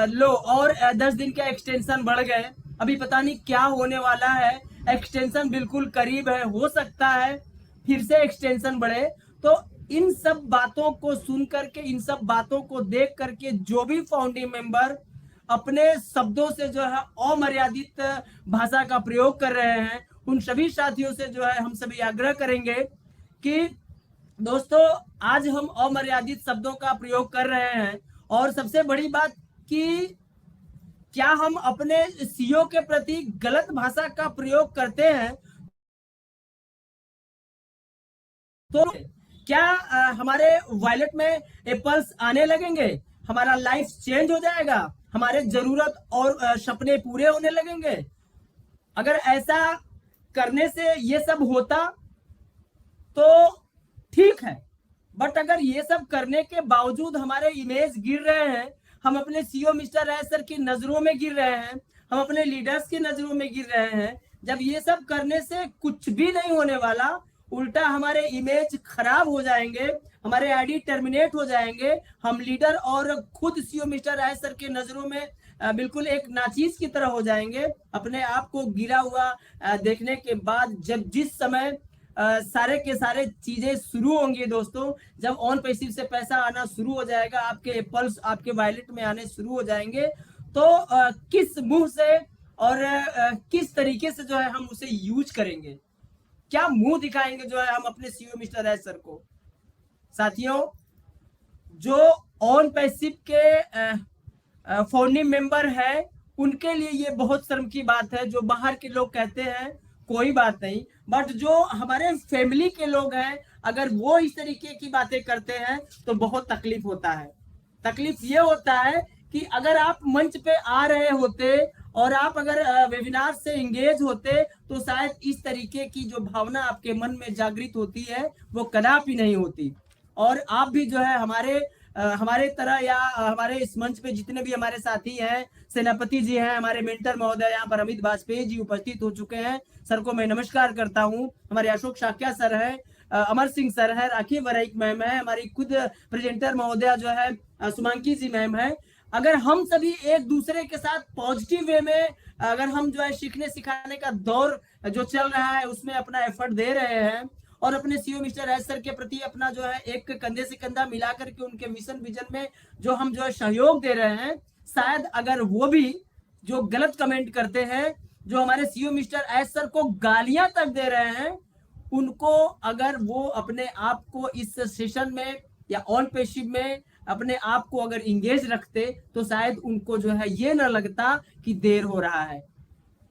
लो और 10 दिन के एक्सटेंशन बढ़ गए, अभी पता नहीं क्या होने वाला है, एक्सटेंशन बिल्कुल करीब है, हो सकता है फिर से एक्सटेंशन बढ़े। तो इन सब बातों को सुन करके, इन सब बातों को देख करके जो भी फाउंडिंग मेंबर अपने शब्दों से जो है अमर्यादित भाषा का प्रयोग कर रहे हैं, उन सभी साथियों से जो है हम सभी आग्रह करेंगे कि दोस्तों आज हम अमर्यादित शब्दों का प्रयोग कर रहे हैं, और सबसे बड़ी बात कि क्या हम अपने सीईओ के प्रति गलत भाषा का प्रयोग करते हैं तो क्या हमारे वॉलेट में एप्पल्स आने लगेंगे, हमारा लाइफ चेंज हो जाएगा, हमारे जरूरत और सपने पूरे होने लगेंगे? अगर ऐसा करने से ये सब होता तो ठीक है, बट अगर ये सब करने के बावजूद हमारे इमेज गिर रहे हैं, हम अपने सीईओ मिस्टर राय सर की नजरों में गिर रहे हैं, हम अपने लीडर्स की नजरों में गिर रहे हैं, जब ये सब करने से कुछ भी नहीं होने वाला, उल्टा हमारे इमेज खराब हो जाएंगे, हमारे आईडी टर्मिनेट हो जाएंगे, हम लीडर और खुद सीईओ मिस्टर राय सर के नजरों में बिल्कुल एक नाचीज की तरह हो जाएंगे। अपने आप को गिरा हुआ देखने के बाद जब जिस समय सारे के सारे चीजें शुरू होंगी दोस्तों, जब ऑन पैसिव से पैसा आना शुरू हो जाएगा, आपके एप्पल्स आपके वॉलेट में आने शुरू हो जाएंगे, तो किस मुंह से और किस तरीके से जो है हम उसे यूज करेंगे, क्या मुंह दिखाएंगे जो है हम अपने सीईओ मिस्टर राय सर को? साथियों, जो ऑन पैसिव के फाउंडिंग मेंबर है उनके लिए ये बहुत शर्म की बात है। जो बाहर के लोग कहते हैं कोई बात नहीं, बट जो हमारे फैमिली के लोग हैं, अगर वो इस तरीके की बातें करते हैं तो बहुत तकलीफ होता है। तकलीफ ये होता है कि अगर आप मंच पे आ रहे होते और आप अगर वेबिनार से इंगेज होते तो शायद इस तरीके की जो भावना आपके मन में जागृत होती है वो कदापि नहीं होती, और आप भी जो है हमारे तरह या हमारे इस मंच पे जितने भी हमारे साथी हैं, सेनापति जी हैं, हमारे मेंटर महोदय यहाँ पर अमित वाजपेयी जी उपस्थित हो चुके हैं, सर को मैं नमस्कार करता हूँ। हमारे अशोक शाक्या सर है, अमर सिंह सर है, राखी वराइक मैम है, हमारी खुद प्रेजेंटर महोदया जो है सुमांकी जी मैम है। अगर हम सभी एक दूसरे के साथ पॉजिटिव वे में अगर हम जो है सीखने सिखाने का दौर जो चल रहा है उसमें अपना एफर्ट दे रहे हैं, और अपने सीईओ मिस्टर राज सर के प्रति अपना जो है एक कंधे से कंधा मिला करके उनके मिशन विजन में जो हम जो है सहयोग दे रहे हैं, शायद अगर वो भी जो गलत कमेंट करते हैं, जो हमारे सीईओ मिस्टर एस सर को गालियां तक दे रहे हैं, उनको अगर वो अपने आप को इस सेशन में या ऑन पेशिप में अपने आप को अगर इंगेज रखते तो शायद उनको जो है ये ना लगता कि देर हो रहा है।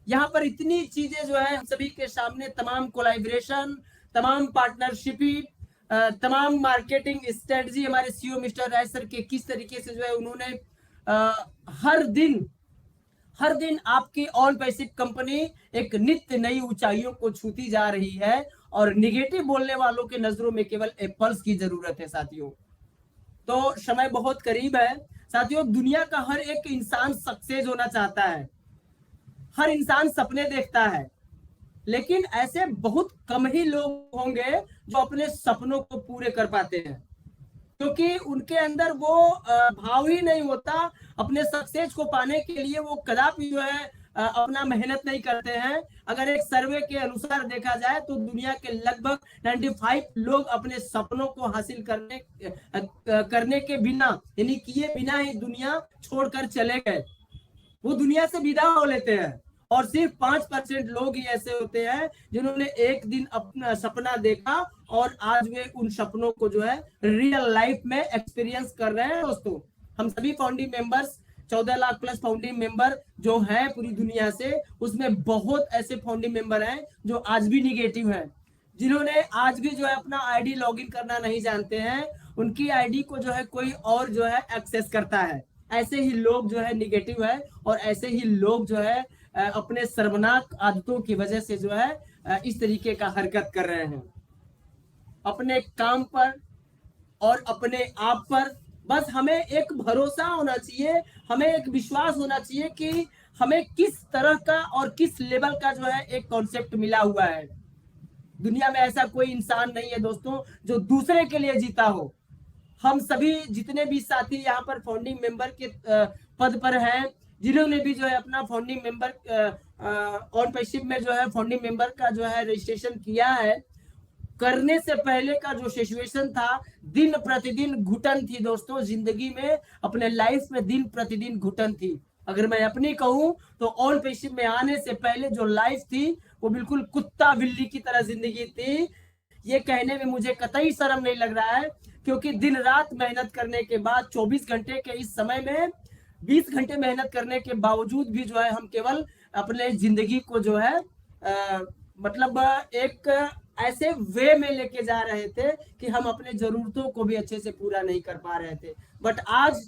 यहाँ पर इतनी चीजें जो है हम सभी के सामने, तमाम कोलैबोरेशन, तमाम पार्टनरशिप, तमाम मार्केटिंग स्ट्रेटजी हमारे सीईओ मिस्टर राय सर के किस तरीके से जो है उन्होंने हर दिन आपकी ऑन पैसिव कंपनी एक नित्य नई ऊंचाइयों को छूती जा रही है और निगेटिव बोलने वालों के नजरों में केवल एप्पल्स की जरूरत है साथियों। तो समय बहुत करीब है साथियों। दुनिया का हर एक इंसान सक्सेस होना चाहता है, हर इंसान सपने देखता है, लेकिन ऐसे बहुत कम ही लोग होंगे जो अपने सपनों को पूरे कर पाते हैं, क्योंकि उनके अंदर वो भाव ही नहीं होता। अपने सक्सेस को पाने के लिए वो कदापि जो है अपना मेहनत नहीं करते हैं। अगर एक सर्वे के अनुसार देखा जाए तो दुनिया के लगभग 95 लोग अपने सपनों को हासिल करने के बिना, यानी किए बिना ही दुनिया छोड़कर चले गए, वो दुनिया से विदा हो लेते हैं। और सिर्फ 5% लोग ही ऐसे होते हैं जिन्होंने एक दिन अपना सपना देखा और आज वे उन सपनों को जो है रियल लाइफ में एक्सपीरियंस कर रहे हैं। दोस्तों, हम सभी founding members, 14 lakh plus founding member जो है पूरी दुनिया से, उसमें बहुत ऐसे फाउंडिंग मेंबर हैं जो आज भी निगेटिव हैं, जिन्होंने आज भी जो है अपना आईडी लॉगिन करना नहीं जानते हैं, उनकी आईडी को जो है कोई और जो है एक्सेस करता है। ऐसे ही लोग जो है निगेटिव है और ऐसे ही लोग जो है अपने शर्मनाक आदतों की वजह से जो है इस तरीके का हरकत कर रहे हैं। अपने काम पर और अपने आप पर बस हमें एक भरोसा होना चाहिए, हमें एक विश्वास होना चाहिए कि हमें किस तरह का और किस लेवल का जो है एक कॉन्सेप्ट मिला हुआ है। दुनिया में ऐसा कोई इंसान नहीं है दोस्तों जो दूसरे के लिए जीता हो। हम सभी जितने भी साथी यहाँ पर फाउंडिंग मेंबर के पद पर हैं, जिन्होंने भी जो है अपना फाउंडिंग मेंबर ऑन पैसिव में जो है फाउंडिंग मेंबर का जो है रजिस्ट्रेशन किया है, करने से पहले का जो सिचुएशन था, दिन प्रतिदिन घुटन थी दोस्तों जिंदगी में, अपने लाइफ में दिन प्रतिदिन घुटन थी। अगर मैं अपनी कहूं तो ऑन पैसिव में आने से पहले जो लाइफ थी वो बिल्कुल कुत्ता बिल्ली की तरह जिंदगी थी। ये कहने में मुझे कतई शर्म नहीं लग रहा है, क्योंकि दिन रात मेहनत करने के बाद 24 घंटे के इस समय में 20 घंटे मेहनत करने के बावजूद भी जो है हम केवल अपने जिंदगी को जो है मतलब एक ऐसे वे में लेके जा रहे थे कि हम अपने जरूरतों को भी अच्छे से पूरा नहीं कर पा रहे थे। बट आज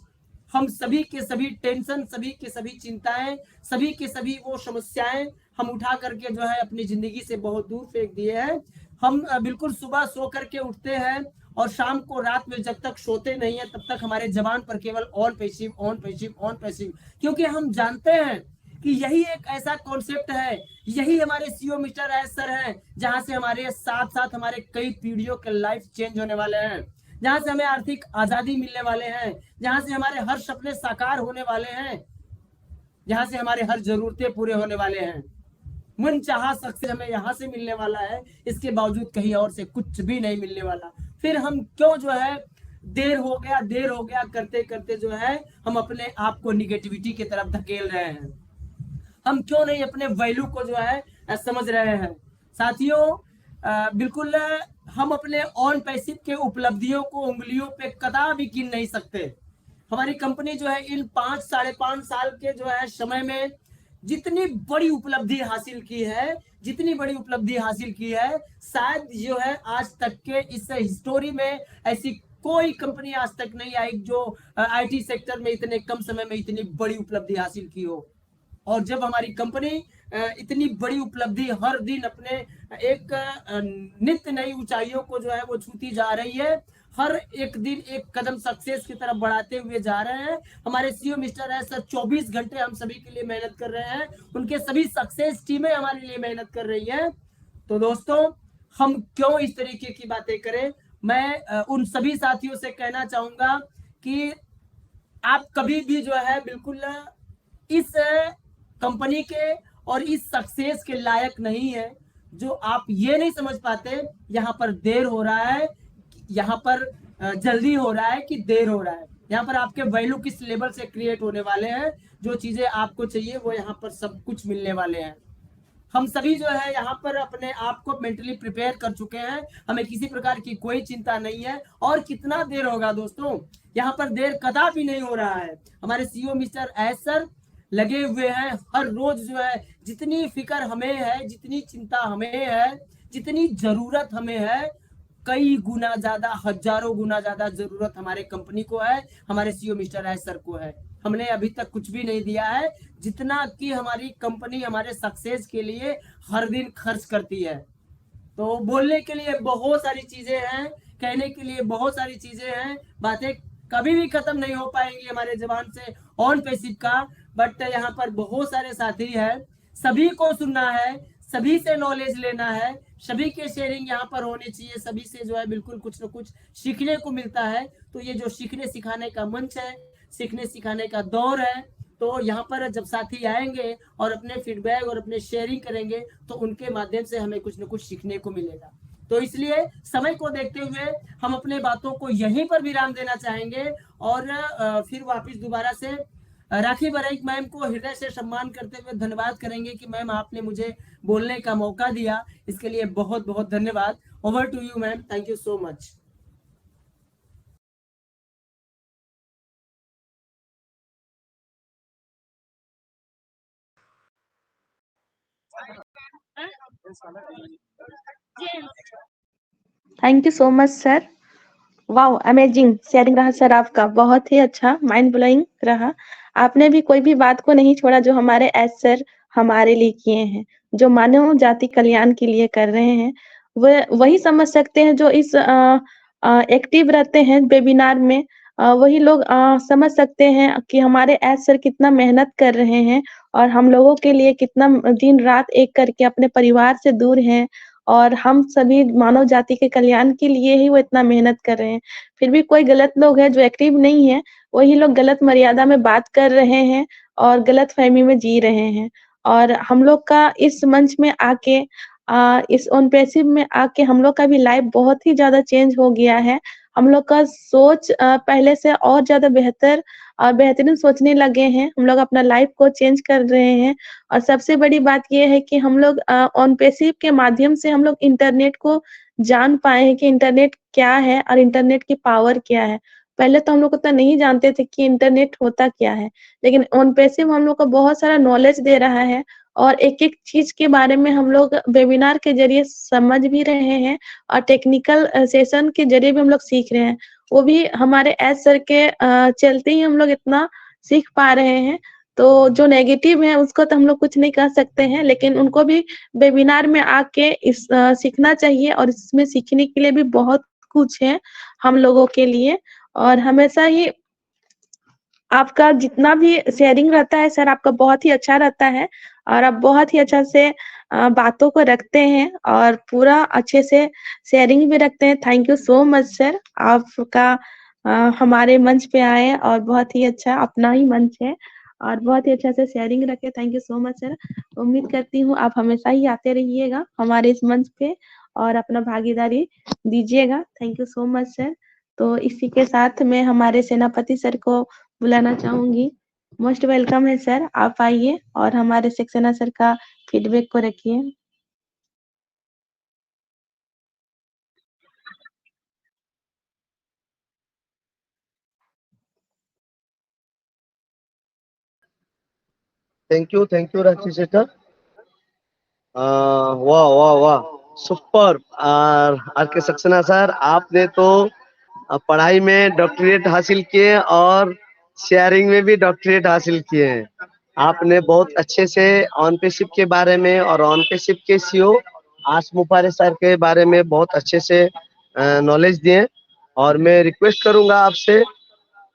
हम सभी के सभी टेंशन, सभी के सभी चिंताएं, सभी के सभी वो समस्याएं हम उठा करके जो है अपनी जिंदगी से बहुत दूर फेंक दिए हैं। हम बिल्कुल सुबह सो करके उठते हैं और शाम को रात में जब तक सोते नहीं है तब तक हमारे जबान पर केवल on passive, on passive, on passive, क्योंकि हम जानते हैं कि यही एक ऐसा कॉन्सेप्ट है, यही हमारे सीईओ मिस्टर राय सर हैं, जहां से हमारे साथ साथ हमारे कई पीढ़ियों के लाइफ चेंज होने वाले हैं, जहां से हमें आर्थिक आजादी मिलने वाले हैं, जहां से हमारे हर सपने साकार होने वाले हैं, जहां से हमारे हर जरूरतें पूरे होने वाले हैं। मन चाहा सक्सेस हमें यहाँ से मिलने वाला है, इसके बावजूद कहीं और से कुछ भी नहीं मिलने वाला। फिर हम क्यों जो है देर हो गया करते करते जो है हम अपने आप को निगेटिविटी की तरफ धकेल रहे हैं। हम क्यों नहीं अपने वैल्यू को जो है समझ रहे हैं। साथियों, बिल्कुल हम अपने ऑन पैसिव के उपलब्धियों को उंगलियों पे कदापि गिन नहीं सकते। हमारी कंपनी जो है इन 5-5.5 साल के जो है समय में जितनी बड़ी उपलब्धि हासिल की है, शायद जो है आज तक के इस हिस्टोरी में ऐसी कोई कंपनी आज तक नहीं आई जो आईटी सेक्टर में इतने कम समय में इतनी बड़ी उपलब्धि हासिल की हो। और जब हमारी कंपनी इतनी बड़ी उपलब्धि हर दिन अपने एक नित्य नई ऊंचाइयों को जो है वो छूती जा रही है, हर एक दिन एक कदम सक्सेस की तरफ बढ़ाते हुए जा रहे हैं। हमारे सीईओ मिस्टर राय सर 24 घंटे हम सभी के लिए मेहनत कर रहे हैं, उनके सभी सक्सेस टीमें हमारे लिए मेहनत कर रही हैं। तो दोस्तों, हम क्यों इस तरीके की बातें करें। मैं उन सभी साथियों से कहना चाहूंगा कि आप कभी भी जो है बिल्कुल इस कंपनी के और इस सक्सेस के लायक नहीं है जो आप ये नहीं समझ पाते यहाँ पर देर हो रहा है, यहाँ पर जल्दी हो रहा है कि देर हो रहा है। यहाँ पर आपके वैल्यू किस लेवल से क्रिएट होने वाले हैं, जो चीजें आपको चाहिए वो यहाँ पर सब कुछ मिलने वाले हैं। हम सभी जो है यहाँ पर अपने आप को मेंटली प्रिपेयर कर चुके हैं, हमें किसी प्रकार की कोई चिंता नहीं है। और कितना देर होगा दोस्तों, यहाँ पर देर कदापि नहीं हो रहा है। हमारे सीईओ मिस्टर एस सर लगे हुए हैं हर रोज जो है, जितनी फिक्र हमें है, जितनी चिंता हमें है, जितनी जरूरत हमें है, कई गुना ज्यादा, हजारों गुना ज्यादा जरूरत हमारे कंपनी को है, हमारे सीईओ मिस्टर एस सर को है। हमने अभी तक कुछ भी नहीं दिया है, जितना कि हमारी कंपनी हमारे सक्सेस के लिए हर दिन खर्च करती है। तो बोलने के लिए बहुत सारी चीजें हैं, कहने के लिए बहुत सारी चीजें हैं, बातें कभी भी खत्म नहीं हो पाएंगी हमारे जबान से ऑन पैसिव का। बट यहाँ पर बहुत सारे साथी हैं, सभी को सुनना है, सभी से नॉलेज लेना है, सभी के शेयरिंग यहाँ पर होनी चाहिए, सभी से जो है बिल्कुल कुछ न कुछ सीखने को मिलता है। तो ये जो सीखने सिखाने का मंच है, सीखने सिखाने का दौर है, तो यहाँ पर जब साथी आएंगे और अपने फीडबैक और अपने शेयरिंग करेंगे तो उनके माध्यम से हमें कुछ न कुछ सीखने को मिलेगा। तो इसलिए समय को देखते हुए हम अपने बातों को यहीं पर विराम देना चाहेंगे और फिर वापस दोबारा से राखी बराइक मैम को हृदय से सम्मान करते हुए धन्यवाद करेंगे कि मैम आपने मुझे बोलने का मौका दिया, इसके लिए बहुत बहुत धन्यवाद। Over to you ma'am, thank you so much. Thank you so much sir. Wow, amazing sharing रहा सर आपका, बहुत ही अच्छा, माइंड ब्लोइंग रहा। आपने भी कोई भी बात को नहीं छोड़ा जो हमारे एस सर हमारे लिए किए हैं, जो मानव जाति कल्याण के लिए कर रहे हैं। वही समझ सकते हैं जो इस एक्टिव रहते हैं वेबिनार में, वही लोग समझ सकते हैं कि हमारे एस सर कितना मेहनत कर रहे हैं और हम लोगों के लिए कितना दिन रात एक करके अपने परिवार से दूर हैं और हम सभी मानव जाति के कल्याण के लिए ही वो इतना मेहनत कर रहे हैं। फिर भी कोई गलत लोग हैं जो एक्टिव नहीं है, वही लोग गलत मर्यादा में बात कर रहे हैं और गलतफहमी में जी रहे हैं। और हम लोग का इस मंच में आके इस ऑन पैसिव में आके हम लोग का भी लाइफ बहुत ही ज़्यादा चेंज हो गया है। हम लोग का सोच पहले से और ज़्यादा बेहतर और बेहतरीन सोचने लगे हैं। हम लोग अपना लाइफ को चेंज कर रहे हैं और सबसे बड़ी बात ये है कि हम लोग ऑन पैसिव के माध्यम से हम लोग इंटरनेट को जान पाए हैं कि इंटरनेट क्या है और इंटरनेट की पावर क्या है। पहले तो हम लोग उतना नहीं जानते थे कि इंटरनेट होता क्या है, लेकिन ऑन पैसिव हम लोग को बहुत सारा नॉलेज दे रहा है और एक-एक चीज़ के बारे में हम लोग वेबिनार के ज़रिए समझ भी रहे हैं और टेक्निकल सेशन के ज़रिए भी हम लोग सीख रहे हैं। वो भी हमारे एस सर के चलते ही हम लोग इतना सीख पा रहे हैं। तो जो नेगेटिव है उसको तो हम लोग कुछ नहीं कह सकते हैं, लेकिन उनको भी वेबिनार में आके इस सीखना चाहिए और इसमें सीखने के लिए भी बहुत कुछ है हम लोगों के लिए। और हमेशा ही आपका जितना भी शेयरिंग रहता है सर, आपका बहुत ही अच्छा रहता है और आप बहुत ही अच्छा से बातों को रखते हैं और पूरा अच्छे से शेयरिंग भी रखते हैं। Thank you so much sir, आपका हमारे मंच पे आए और बहुत ही अच्छा अपना ही मंच है और बहुत ही अच्छा से शेयरिंग रखे। Thank you so much sir. उम्मीद करती हूँ आप हमेशा ही आते रहिएगा हमारे इस मंच पे और अपना भागीदारी दीजिएगा। Thank you so much sir. तो इसी के साथ मैं हमारे सेनापति सर को बुलाना चाहूंगी। मोस्ट वेलकम है सर, आप आइए और हमारे सक्सेना सर का फीडबैक को रखिए। Thank you rakhi sister. वाह वाह वाह, सुपर। आर के सक्सेना सर, आपने तो पढ़ाई में डॉक्टरेट हासिल किए और शेयरिंग में भी डॉक्टरेट हासिल किए हैं। आपने बहुत अच्छे से ऑन पेशिप के बारे में और ऑन पेशिप के सीईओ आस मुफारे सर के बारे में बहुत अच्छे से नॉलेज दिए। और मैं रिक्वेस्ट करूंगा आपसे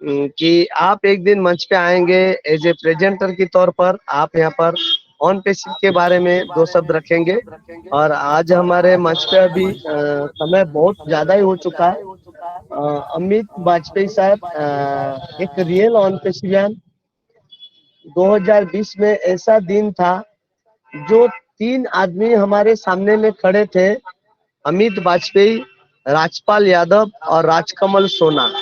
कि आप एक दिन मंच पे आएंगे एज ए प्रेजेंटर के तौर पर, आप यहाँ पर ऑन पेशिप के बारे में 2 शब्द रखेंगे। और आज हमारे मंच पे अभी समय बहुत ज्यादा ही हो चुका है। अमित वाजपेयी साहब, एक रियल ऑन पेशिवियन 2020 में ऐसा दिन था जो 3 आदमी हमारे सामने में खड़े थे, अमित वाजपेयी, राजपाल यादव और राजकमल सोना।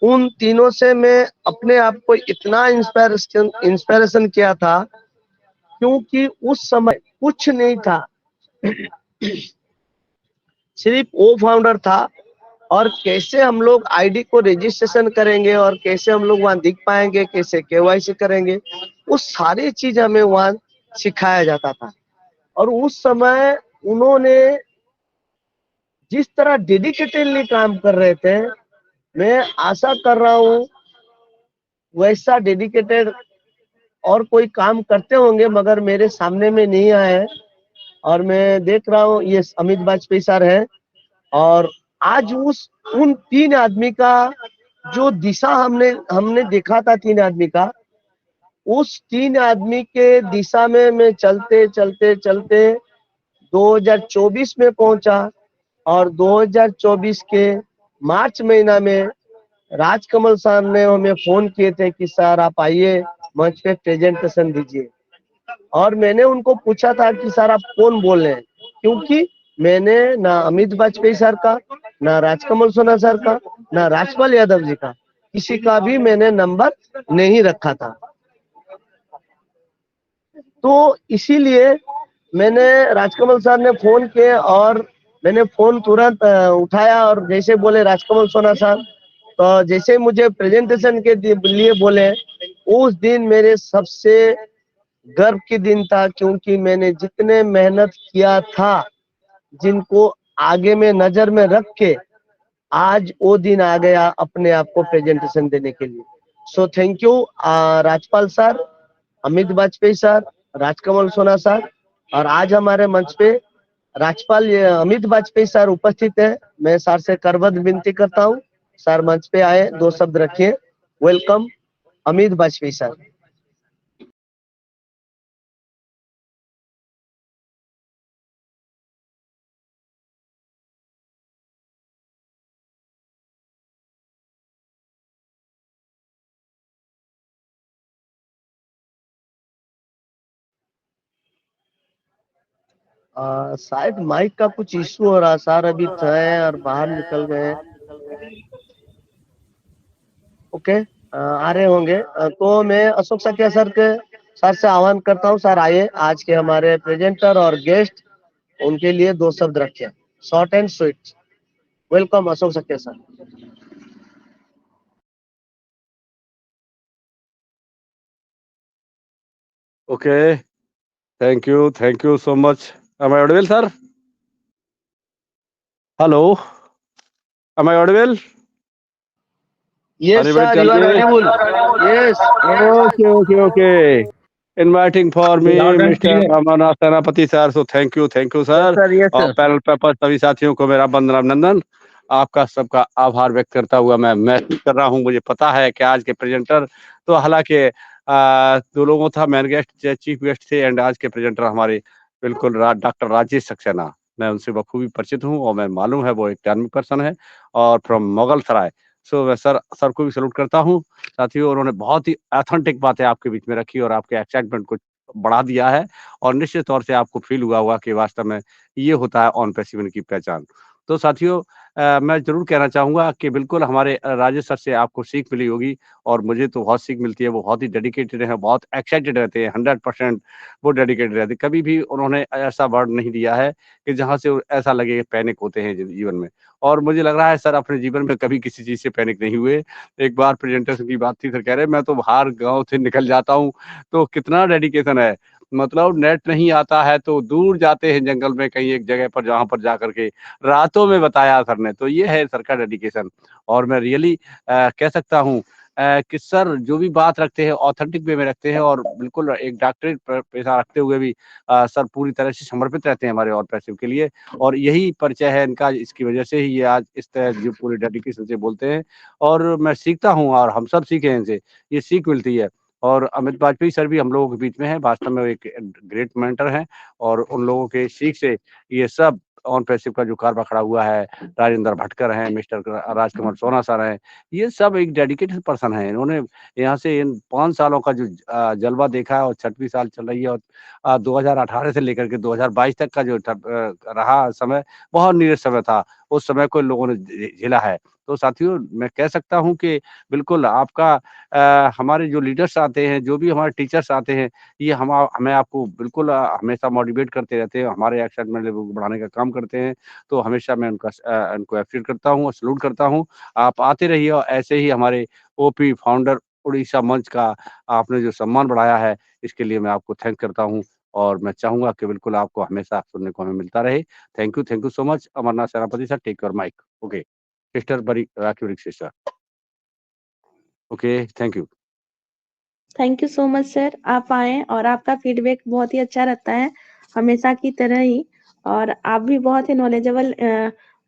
उन तीनों से मैं अपने आप को इतना इंस्पिरेशन किया था, क्योंकि उस समय कुछ नहीं था, सिर्फ वो फाउंडर था। और कैसे हम लोग आईडी को रजिस्ट्रेशन करेंगे और कैसे हम लोग वहाँ दिख पाएंगे, कैसे केवाईसी करेंगे, वो सारी चीज हमें वहाँ सिखाया जाता था। और उस समय उन्होंने जिस तरह डेडिकेटेडली काम कर रहे थे, मैं आशा कर रहा हूँ वैसा डेडिकेटेड और कोई काम करते होंगे, मगर मेरे सामने में नहीं आए। और मैं देख रहा हूँ ये अमित वाजपेयी सर है, और आज उन 3 आदमी का जो दिशा हमने देखा था, 3 आदमी का, उस 3 आदमी के दिशा में मैं चलते चलते चलते 2024 में पहुंचा। और 2024 के मार्च महीना में राजकमल साहब ने हमें फोन किए थे कि सर आप आइए मंच पे प्रेजेंटेशन दीजिए। और मैंने उनको पूछा था कि सर आप कौन बोल रहे हैं, क्योंकि मैंने ना अमित वाजपेयी सर का, ना राजकमल सोना सर का, ना राजपाल यादव जी का, किसी का भी मैंने नंबर नहीं रखा था। तो इसीलिए मैंने राजकमल सर ने फोन किए और मैंने फोन तुरंत उठाया, और जैसे बोले राजकमल सोना सर, तो जैसे मुझे प्रेजेंटेशन के लिए बोले, उस दिन मेरे सबसे गर्व की दिन था, क्योंकि मैंने जितने मेहनत किया था, जिनको आगे में नजर में रख के, आज वो दिन आ गया अपने आप को प्रेजेंटेशन देने के लिए। So thank you Rajpal sir, Amit Vajpayee sir, Rajkamal सोना सर। और आज हमारे मंच पे अमित वाजपेयी सर उपस्थित है। मैं सर से करबद्ध विनती करता हूँ, सर मंच पे आए, 2 शब्द रखिए। Welcome Amit Vajpayee sir. शायद माइक का कुछ इशू हो रहा, सर अभी थे और बाहर निकल गए। ओके, आ रहे होंगे। तो मैं अशोक सकिया सर से आह्वान करता हूँ, सर आइए, आज के हमारे प्रेजेंटर और गेस्ट, उनके लिए 2 शब्द रखिए, short and sweet. Welcome Ashok Sakiya sir. Okay, thank you so much. Am I audible, sir? Hello, am I audible? Yes Anybody sir, tell you are me? audible. Yes. Okay. Inviting for me Loud and Mr. clear. Ramana Senapati sir. So thank you Yes sir. sir, yes और sir. Panel पर सभी साथियों को मेरा वंदन अभिनंदन। आपका सबका आभार व्यक्त करता हुआ मैं महसूस कर रहा हूँ, मुझे पता है कि आज के प्रेजेंटर तो हालांकि 2 लोगों था, मेन गेस्ट चीफ गेस्ट थे, एंड आज के प्रेजेंटर हमारे बिल्कुल डॉक्टर राजेश सक्सेना। मैं उनसे बखूबी परिचित हूँ और मैं मालूम है वो एक धार्मिक पर्सन है और फ्रॉम मुगल सराय। सो मैं सर को भी सैल्यूट करता हूँ। साथियों, उन्होंने बहुत ही ऑथेंटिक बातें आपके बीच में रखी और आपके एक्साइटमेंट को बढ़ा दिया है, और निश्चित तौर से आपको फील हुआ होगा कि वास्तव में ये होता है ऑन पैसिवन की पहचान। तो साथियों, मैं ज़रूर कहना चाहूँगा कि बिल्कुल हमारे राजेश सर से आपको सीख मिली होगी, और मुझे तो बहुत सीख मिलती है। वो बहुत ही डेडिकेटेड हैं, बहुत एक्साइटेड रहते हैं, 100% वो डेडिकेटेड रहते हैं। कभी भी उन्होंने ऐसा वर्ड नहीं दिया है कि जहाँ से ऐसा लगे कि पैनिक होते हैं जीवन में। और मुझे लग रहा है सर अपने जीवन में कभी किसी चीज़ से पैनिक नहीं हुए। एक बार प्रेजेंटेशन की बात थी, सर कह रहे मैं तो बाहर गाँव से निकल जाता हूँ, तो कितना डेडिकेशन है। मतलब नेट नहीं आता है तो दूर जाते हैं जंगल में कहीं एक जगह पर, जहाँ पर जाकर के रातों में बताया सर ने। तो ये है सर का डेडिकेशन। और मैं रियली कह सकता हूँ कि सर जो भी बात रखते हैं ऑथेंटिक वे में रखते हैं, और बिल्कुल एक डॉक्टरेट पेशा रखते हुए भी सर पूरी तरह से समर्पित रहते हैं हमारे और पैसिव के लिए। और यही परिचय है इनका, इसकी वजह से ही ये आज इस तरह जो पूरे डेडिकेशन से बोलते हैं। और मैं सीखता हूँ और हम सब सीखे हैं इनसे, ये सीख मिलती है। और अमित वाजपेयी सर भी हम लोगों के बीच में है, वास्तव में एक ग्रेट मेंटर हैं, और उन लोगों के सीख से ये सब ऑन पैसिव का जो कारभार खड़ा हुआ है, राजेंद्र भटकर हैं, मिस्टर राजकमल सोना सर हैं, ये सब एक डेडिकेटेड पर्सन है। इन्होंने यहाँ से इन 5 सालों का जो जलवा देखा है, और 6वीं साल चल रही है, और 2018 से लेकर के 2022 तक का जो रहा समय, बहुत नीरस समय था। उस समय को लोगों ने झेला है। तो साथियों मैं कह सकता हूँ कि बिल्कुल आपका हमारे जो लीडर्स आते हैं, जो भी हमारे टीचर्स आते हैं, ये हमें आपको बिल्कुल हमेशा मोटिवेट करते रहते हैं, हमारे एक्साइटमेंट लेवल को बढ़ाने का काम करते हैं। तो हमेशा मैं उनको एप्रिशिएट करता हूँ और सैल्यूट करता हूँ। आप आते रहिए और ऐसे ही हमारे ओपी फाउंडर उड़ीसा मंच का आपने जो सम्मान बढ़ाया है, इसके लिए मैं आपको थैंक करता हूँ और मैं चाहूँगा कि बिल्कुल आपको हमेशा सुनने को हमें मिलता रहे। Thank you so much Amarnath Senapati sir, take your mic. Okay, sister Rakhi Varik sister. Okay, thank you. Thank you so much sir, आप आए और आपका फीडबैक बहुत ही अच्छा रहता है, हमेशा की तरह ही। और आप भी बहुत ही नॉलेजेबल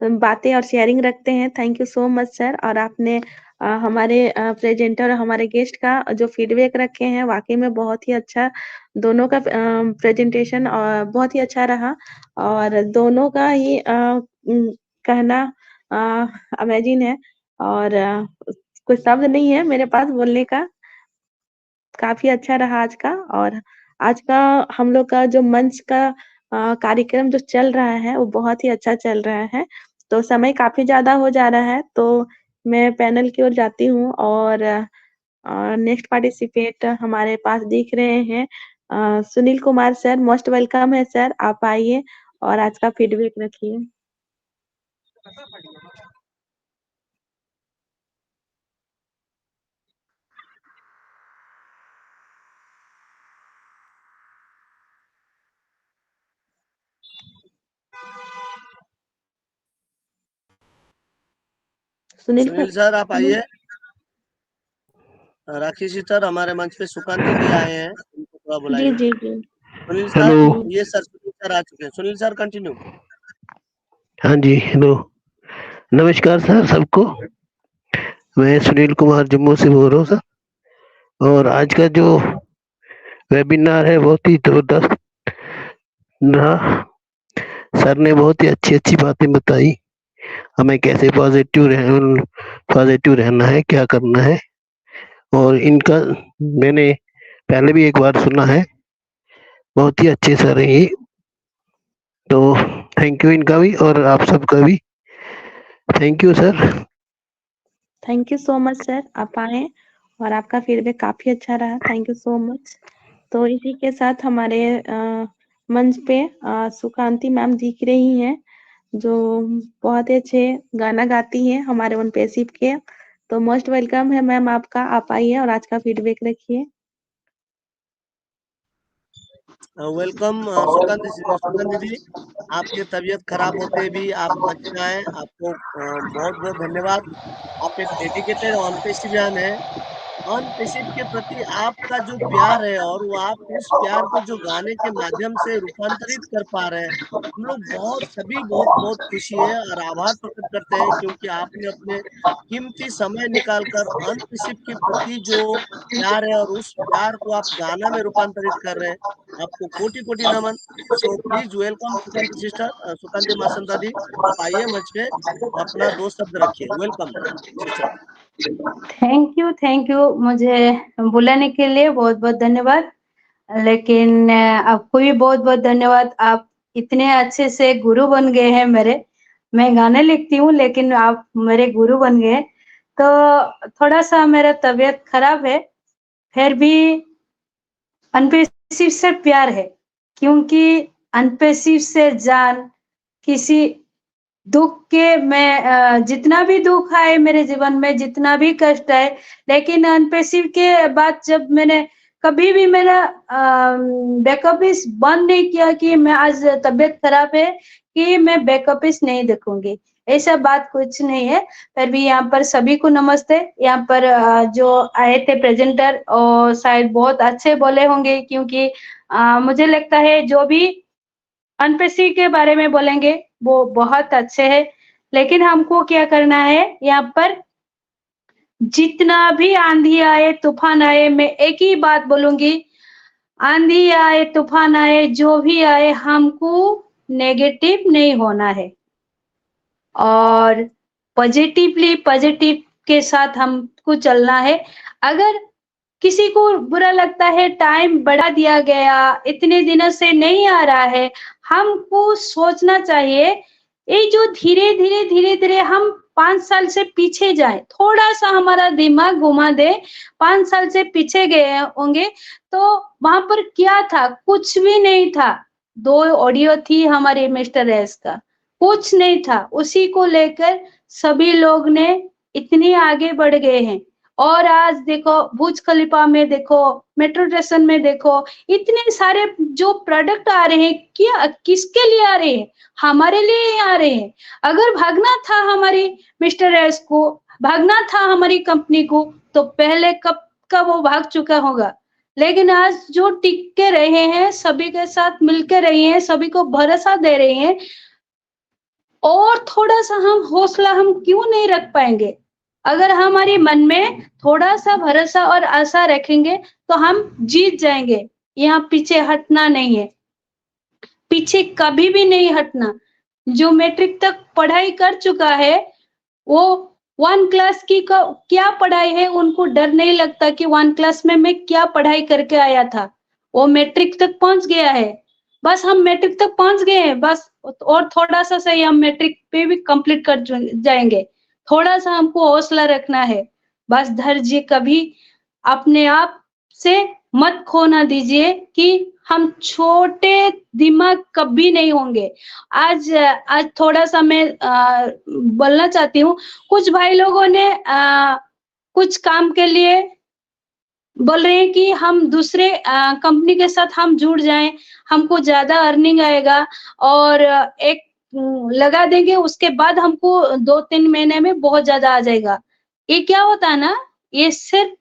बातें और शेयरिंग रखते हैं। Thank you so much sir. और आपने हमारे प्रेजेंटर और हमारे गेस्ट का जो फीडबैक रखे हैं, वाकई में बहुत ही अच्छा, दोनों का प्रेजेंटेशन बहुत ही अच्छा रहा और दोनों का ही कहना अमेजिंग है और कुछ शब्द नहीं है मेरे पास बोलने का। काफ़ी अच्छा रहा आज का। और आज का हम लोग का जो मंच का कार्यक्रम जो चल रहा है, वो बहुत ही अच्छा चल रहा है। तो समय काफ़ी ज़्यादा हो जा रहा है, तो मैं पैनल की ओर जाती हूँ और नेक्स्ट पार्टिसिपेट हमारे पास दिख रहे हैं Sunil Kumar sir. Most welcome है सर, आप आइए और आज का फीडबैक रखिए। सुनील सर आप आइए। राखी सिस्टर हमारे मंच पे सुकांती जी आए हैं, उनको थोड़ा जी, बुलाइए। जी, जी। Sunil sir, hello. ये सर सुनील सर आ चुके हैं। Sunil sir continue. हाँ जी, हेलो। नमस्कार सर सबको। मैं सुनील कुमार जम्मू से बोल रहा हूँ सर। और आज का जो वेबिनार है बहुत ही ज़बरदस्त रहा। सर ने बहुत ही अच्छी बातें बताई, हमें कैसे पॉजिटिव रहना है, क्या करना है। और इनका मैंने पहले भी एक बार सुना है, बहुत ही अच्छे सर हैं ये। तो थैंक यू इनका भी और आप सबका भी thank you sir. Thank you so much sir, आप आए और आपका फीडबैक काफ़ी अच्छा रहा। Thank you so much. तो इसी के साथ हमारे मंच पे सुकांती मैम दिख रही हैं, जो बहुत ही अच्छे गाना गाती हैं हमारे वन पैसिव के। तो मोस्ट वेलकम है मैम आपका, आप आइए और आज का फीडबैक रखिए। वेलकम सुगंध जी, आपकी तबीयत खराब होते भी आप मंच पे आए, आपको बहुत बहुत धन्यवाद। आप एक डेडिकेटेड ऑन पैसिवियन है। ऑन पैसिव के प्रति आपका जो प्यार है और वो आप उस प्यार को जो गाने के माध्यम से रूपांतरित कर पा रहे हैं, हम लोग सभी बहुत बहुत खुशी है और आभार प्रकट करते हैं, क्योंकि आपने अपने कीमती समय निकाल कर ऑन पैसिव के प्रति जो प्यार है और उस प्यार को आप गाना में रूपांतरित कर रहे हैं। आपको कोटि-कोटि नमन। So please welcome Sukanti sister, सुकांती मासंता दी, आप आइए मंच पे, अपना 2 शब्द रखिए। Welcome sister. थैंक यू मुझे बुलाने के लिए बहुत-बहुत धन्यवाद। लेकिन आपको भी बहुत-बहुत धन्यवाद, आप इतने अच्छे से गुरु बन गए हैं मेरे। मैं गाने लिखती हूँ लेकिन आप मेरे गुरु बन गए। तो थोड़ा-सा मेरा तबीयत खराब है, फिर भी अनपेसिव से प्यार है, क्योंकि अनपेसिव से जान किसी दुःख के मैं जितना भी दुःख आए मेरे जीवन में, जितना भी कष्ट आए, लेकिन अनपेसिव के बाद जब मैंने कभी भी मेरा बैकअप इस बंद नहीं किया कि मैं आज तबीयत खराब है कि मैं बैकअप इस नहीं देखूँगी, ऐसा बात कुछ नहीं है। फिर भी यहाँ पर सभी को नमस्ते। यहाँ पर जो आए थे प्रेजेंटर और शायद बहुत अच्छे बोले होंगे, क्योंकि मुझे लगता है जो भी अनपेसिव के बारे में बोलेंगे वो बहुत अच्छे हैं। लेकिन हमको क्या करना है, यहाँ पर जितना भी आंधी आए तूफान आए, मैं एक ही बात बोलूंगी, आंधी आए तूफान आए जो भी आए, हमको नेगेटिव नहीं होना है और पॉजिटिव के साथ हमको चलना है। अगर किसी को बुरा लगता है, टाइम बढ़ा दिया गया, इतने दिनों से नहीं आ रहा है, हमको सोचना चाहिए ये जो धीरे धीरे हम 5 साल से पीछे जाए, थोड़ा सा हमारा दिमाग घुमा दे, 5 साल से पीछे गए होंगे तो वहां पर क्या था? कुछ भी नहीं था। 2 ऑडियो थी हमारे मिस्टर एस का, कुछ नहीं था। उसी को लेकर सभी लोग ने इतने आगे बढ़ गए हैं। और आज देखो बुर्ज खलीफा में देखो, मेट्रो स्टेशन में देखो, इतने सारे जो प्रोडक्ट आ रहे हैं, क्या किसके लिए आ रहे हैं? हमारे लिए ही आ रहे हैं। अगर भागना था हमारी मिस्टर एस को, भागना था हमारी कंपनी को, तो पहले कब का वो भाग चुका होगा। लेकिन आज जो टिक के रहे हैं, सभी के साथ मिलकर रहे हैं, सभी को भरोसा दे रहे हैं, और थोड़ा सा हम हौसला हम क्यों नहीं रख पाएंगे? अगर हमारे मन में थोड़ा सा भरोसा और आशा रखेंगे तो हम जीत जाएंगे। यहाँ पीछे हटना नहीं है, पीछे कभी भी नहीं हटना। जो मैट्रिक तक पढ़ाई कर चुका है, वो 1 क्लास की क्या पढ़ाई है, उनको डर नहीं लगता कि 1 क्लास में मैं क्या पढ़ाई करके आया था। वो मैट्रिक तक पहुंच गया है। बस हम मैट्रिक तक पहुंच गए हैं, बस और थोड़ा सा सही हम मैट्रिक पे भी कंप्लीट कर जाएंगे। थोड़ा सा हमको हौसला रखना है। बस धैर्य कभी अपने आप से मत खोना दीजिए कि हम छोटे दिमाग कभी नहीं होंगे। आज थोड़ा सा मैं बोलना चाहती हूँ। कुछ भाई लोगों ने कुछ काम के लिए बोल रहे हैं कि हम दूसरे कंपनी के साथ हम जुड़ जाएं, हमको ज्यादा अर्निंग आएगा और एक लगा देंगे, उसके बाद हमको 2-3 महीने में बहुत ज्यादा आ जाएगा। ये क्या होता है ना, ये सिर्फ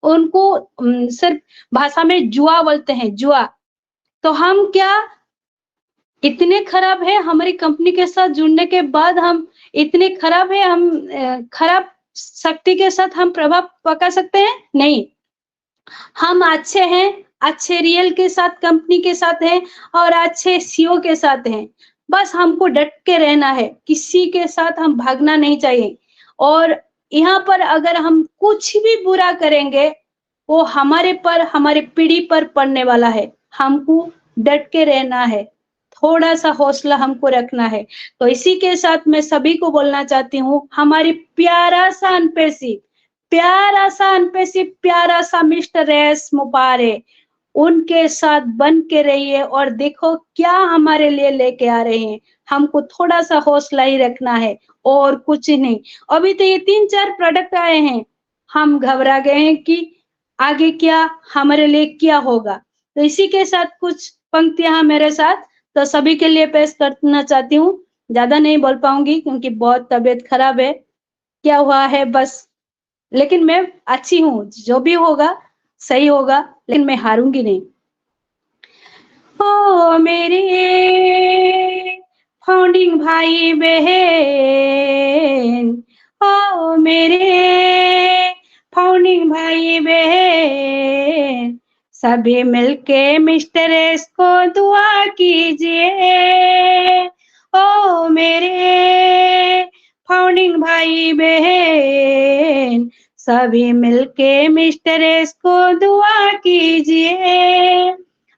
उनको सिर्फ भाषा में जुआ बोलते हैं, जुआ। तो हम क्या इतने खराब है? हमारी कंपनी के साथ जुड़ने के बाद हम इतने खराब है? हम खराब शक्ति के साथ हम प्रभाव पका सकते हैं? नहीं, हम अच्छे हैं, अच्छे रियल के साथ कंपनी के साथ हैं और अच्छे सीओ के साथ हैं। बस हमको डट के रहना है, किसी के साथ हम भागना नहीं चाहिए। और यहाँ पर अगर हम कुछ भी बुरा करेंगे, वो हमारे पर, हमारे पीढ़ी पर पड़ने वाला है। हमको डट के रहना है, थोड़ा सा हौसला हमको रखना है। तो इसी के साथ मैं सभी को बोलना चाहती हूँ, हमारी प्यारा सा अनपेसी, प्यारा सा अनपेसी, प्यारा सा मिस्टर एस मुपारे, उनके साथ बन के रहिए और देखो क्या हमारे लिए लेके आ रहे हैं। हमको थोड़ा सा हौसला ही रखना है और कुछ नहीं। अभी तो ये 3-4 प्रोडक्ट आए हैं, हम घबरा गए हैं कि आगे क्या हमारे लिए क्या होगा। तो इसी के साथ कुछ पंक्तियां मेरे साथ तो सभी के लिए पेश करना चाहती हूँ। ज्यादा नहीं बोल पाऊंगी क्योंकि बहुत तबीयत खराब है। क्या हुआ है बस, लेकिन मैं अच्छी हूँ, जो भी होगा सही होगा, लेकिन मैं हारूंगी नहीं। ओ मेरे फाउंडिंग भाई बहन, ओ मेरे फाउंडिंग भाई बहन, सभी मिलके मिस्टर एस को दुआ कीजिए। ओ मेरे फाउंडिंग भाई बहन, सभी मिलके मिस्टर एस को दुआ कीजिए।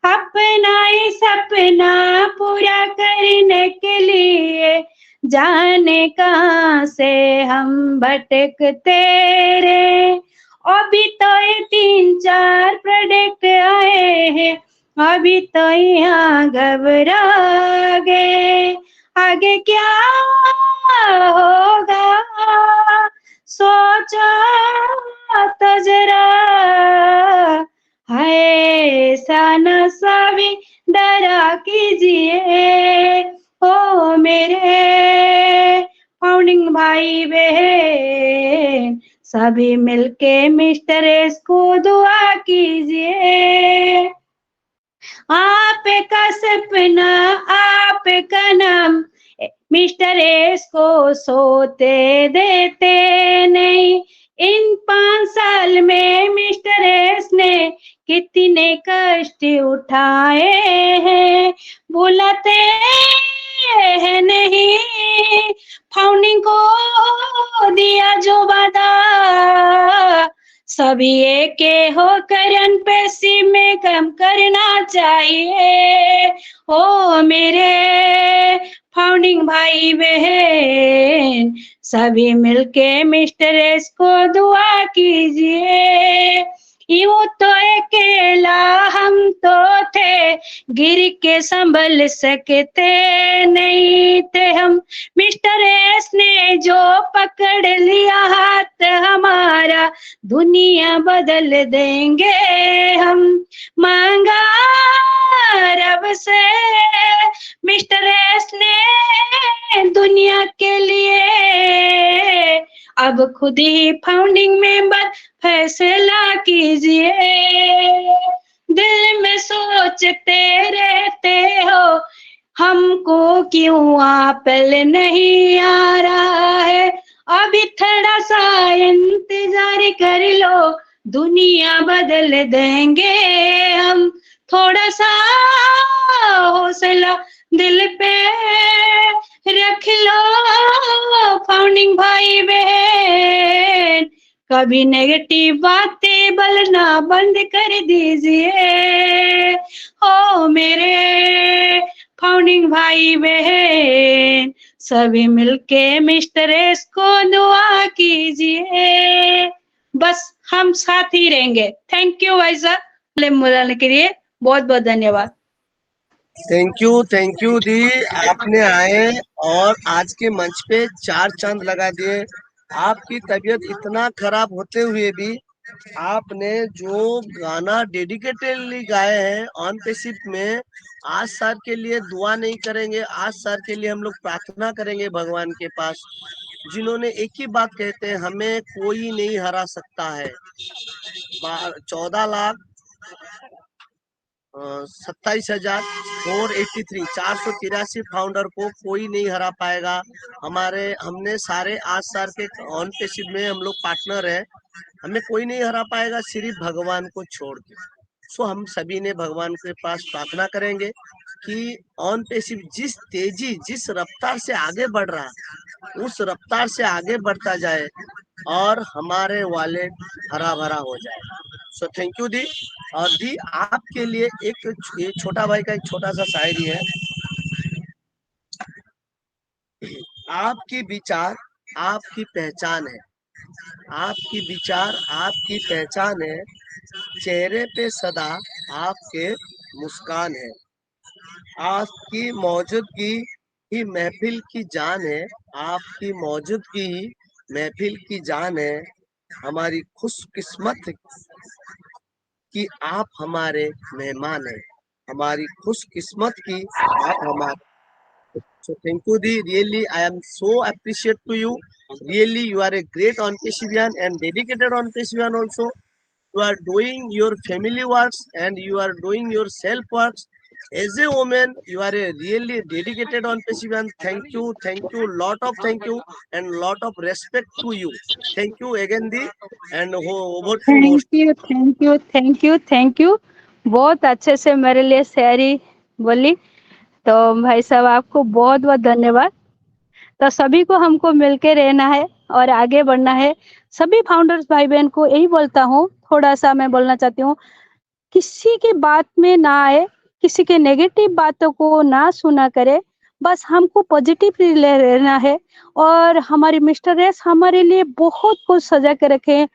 अपना ही सपना पूरा करने के लिए जाने कहाँ से हम भटकते रहे। अभी तो ये 3-4 प्रोडक्ट आए हैं, अभी तो यहाँ घबरा गए। आगे क्या होगा सोचो तो जरा, है ऐसा न सभी डरा कीजिए। ओ मेरे फाउंडिंग भाई बहन, सभी मिलके मिस्टर एस को दुआ कीजिए। आपका सपना, आपका नाम मिस्टर एस को सोते देते नहीं। इन 5 साल में मिस्टर एस ने कितने कष्ट उठाए हैं, बुलाते हैं नहीं। फाउंडिंग को दिया जो वादा, सभी एक होकर अनपेशी में कम करना चाहिए। ओ मेरे फाउंडिंग भाई बहन, सभी मिलके मिस्टर एस को दुआ कीजिए। यूं तो अकेला हम तो थे, गिर के संभल सकते नहीं थे हम। मिस्टर एस ने जो पकड़ लिया हाथ हमारा, दुनिया बदल देंगे हम। मांगा रब से मिस्टर एस ने दुनिया के लिए, अब खुद ही फाउंडिंग मेंबर फैसला कीजिए। दिल में सोचते रहते हो हमको क्यों आपल नहीं आ रहा है, अभी थोड़ा सा इंतजार कर लो, दुनिया बदल देंगे हम। थोड़ा सा हौसला दिल पे रख लो फाउंडिंग भाई बहन, कभी नेगेटिव बातें बोलना बंद कर दीजिए। ओ मेरे फाउंडिंग भाई बहन, सभी मिलके मिस्टर एस को दुआ कीजिए। बस हम साथ ही रहेंगे। थैंक यू भाई साहब बोलने के लिए बहुत बहुत धन्यवाद। थैंक यू दी, आपने आए और आज के मंच पे 4 चांद लगा दिए। आपकी तबीयत इतना खराब होते हुए भी आपने जो गाना डेडिकेटेडली गाए हैं ऑन पेशिप में, आज सर के लिए दुआ नहीं करेंगे, आज सर के लिए हम लोग प्रार्थना करेंगे भगवान के पास, जिन्होंने एक ही बात कहते हैं, हमें कोई नहीं हरा सकता है। 14,27,483 483 फाउंडर को कोई नहीं हरा पाएगा। हमने सारे आज सर के ऑन पेशिप में हम लोग पार्टनर है, हमें कोई नहीं हरा पाएगा सिर्फ भगवान को छोड़ के। सो हम सभी ने भगवान के पास प्रार्थना करेंगे कि ऑन पेशिप जिस तेजी जिस रफ्तार से आगे बढ़ रहा, उस रफ्तार से आगे बढ़ता जाए और हमारे वॉलेट हरा भरा हो जाए। सो थैंक यू दी। और दी, आपके लिए एक छोटा भाई का एक छोटा सा शायरी है। आपकी विचार आपकी पहचान है, आपकी विचार आपकी पहचान है, चेहरे पे सदा आपके मुस्कान है, आपकी मौजूदगी ही महफिल की जान है, आपकी मौजूदगी ही महफिल की जान है, हमारी खुशकिस्मत कि आप हमारे मेहमान हैं, हमारी खुशकिस्मत की आप हमारे। So thank you, Di. Really, I am so appreciate to you. Really, you are a great on-Peshivian and dedicated on-Peshivian also. You are doing your family works and you are doing your self works. As a woman, you are a really dedicated on-Peshivian. Thank you, lot of thank you and lot of respect to you. Thank you again, Di. And over to thank host. You thank you thank you thank you, बहुत अच्छे से मेरे लिए शायरी बोली, तो भाई साहब आपको बहुत बहुत धन्यवाद। तो सभी को हमको मिलके रहना है और आगे बढ़ना है। सभी फाउंडर्स भाई बहन को यही बोलता हूँ, थोड़ा सा मैं बोलना चाहती हूँ, किसी की बात में ना आए, किसी के नेगेटिव बातों को ना सुना करे, बस हमको पॉजिटिव रहना है। और हमारी मिस्टर एस हमारे लिए बहुत कुछ सजा के रखे हैं,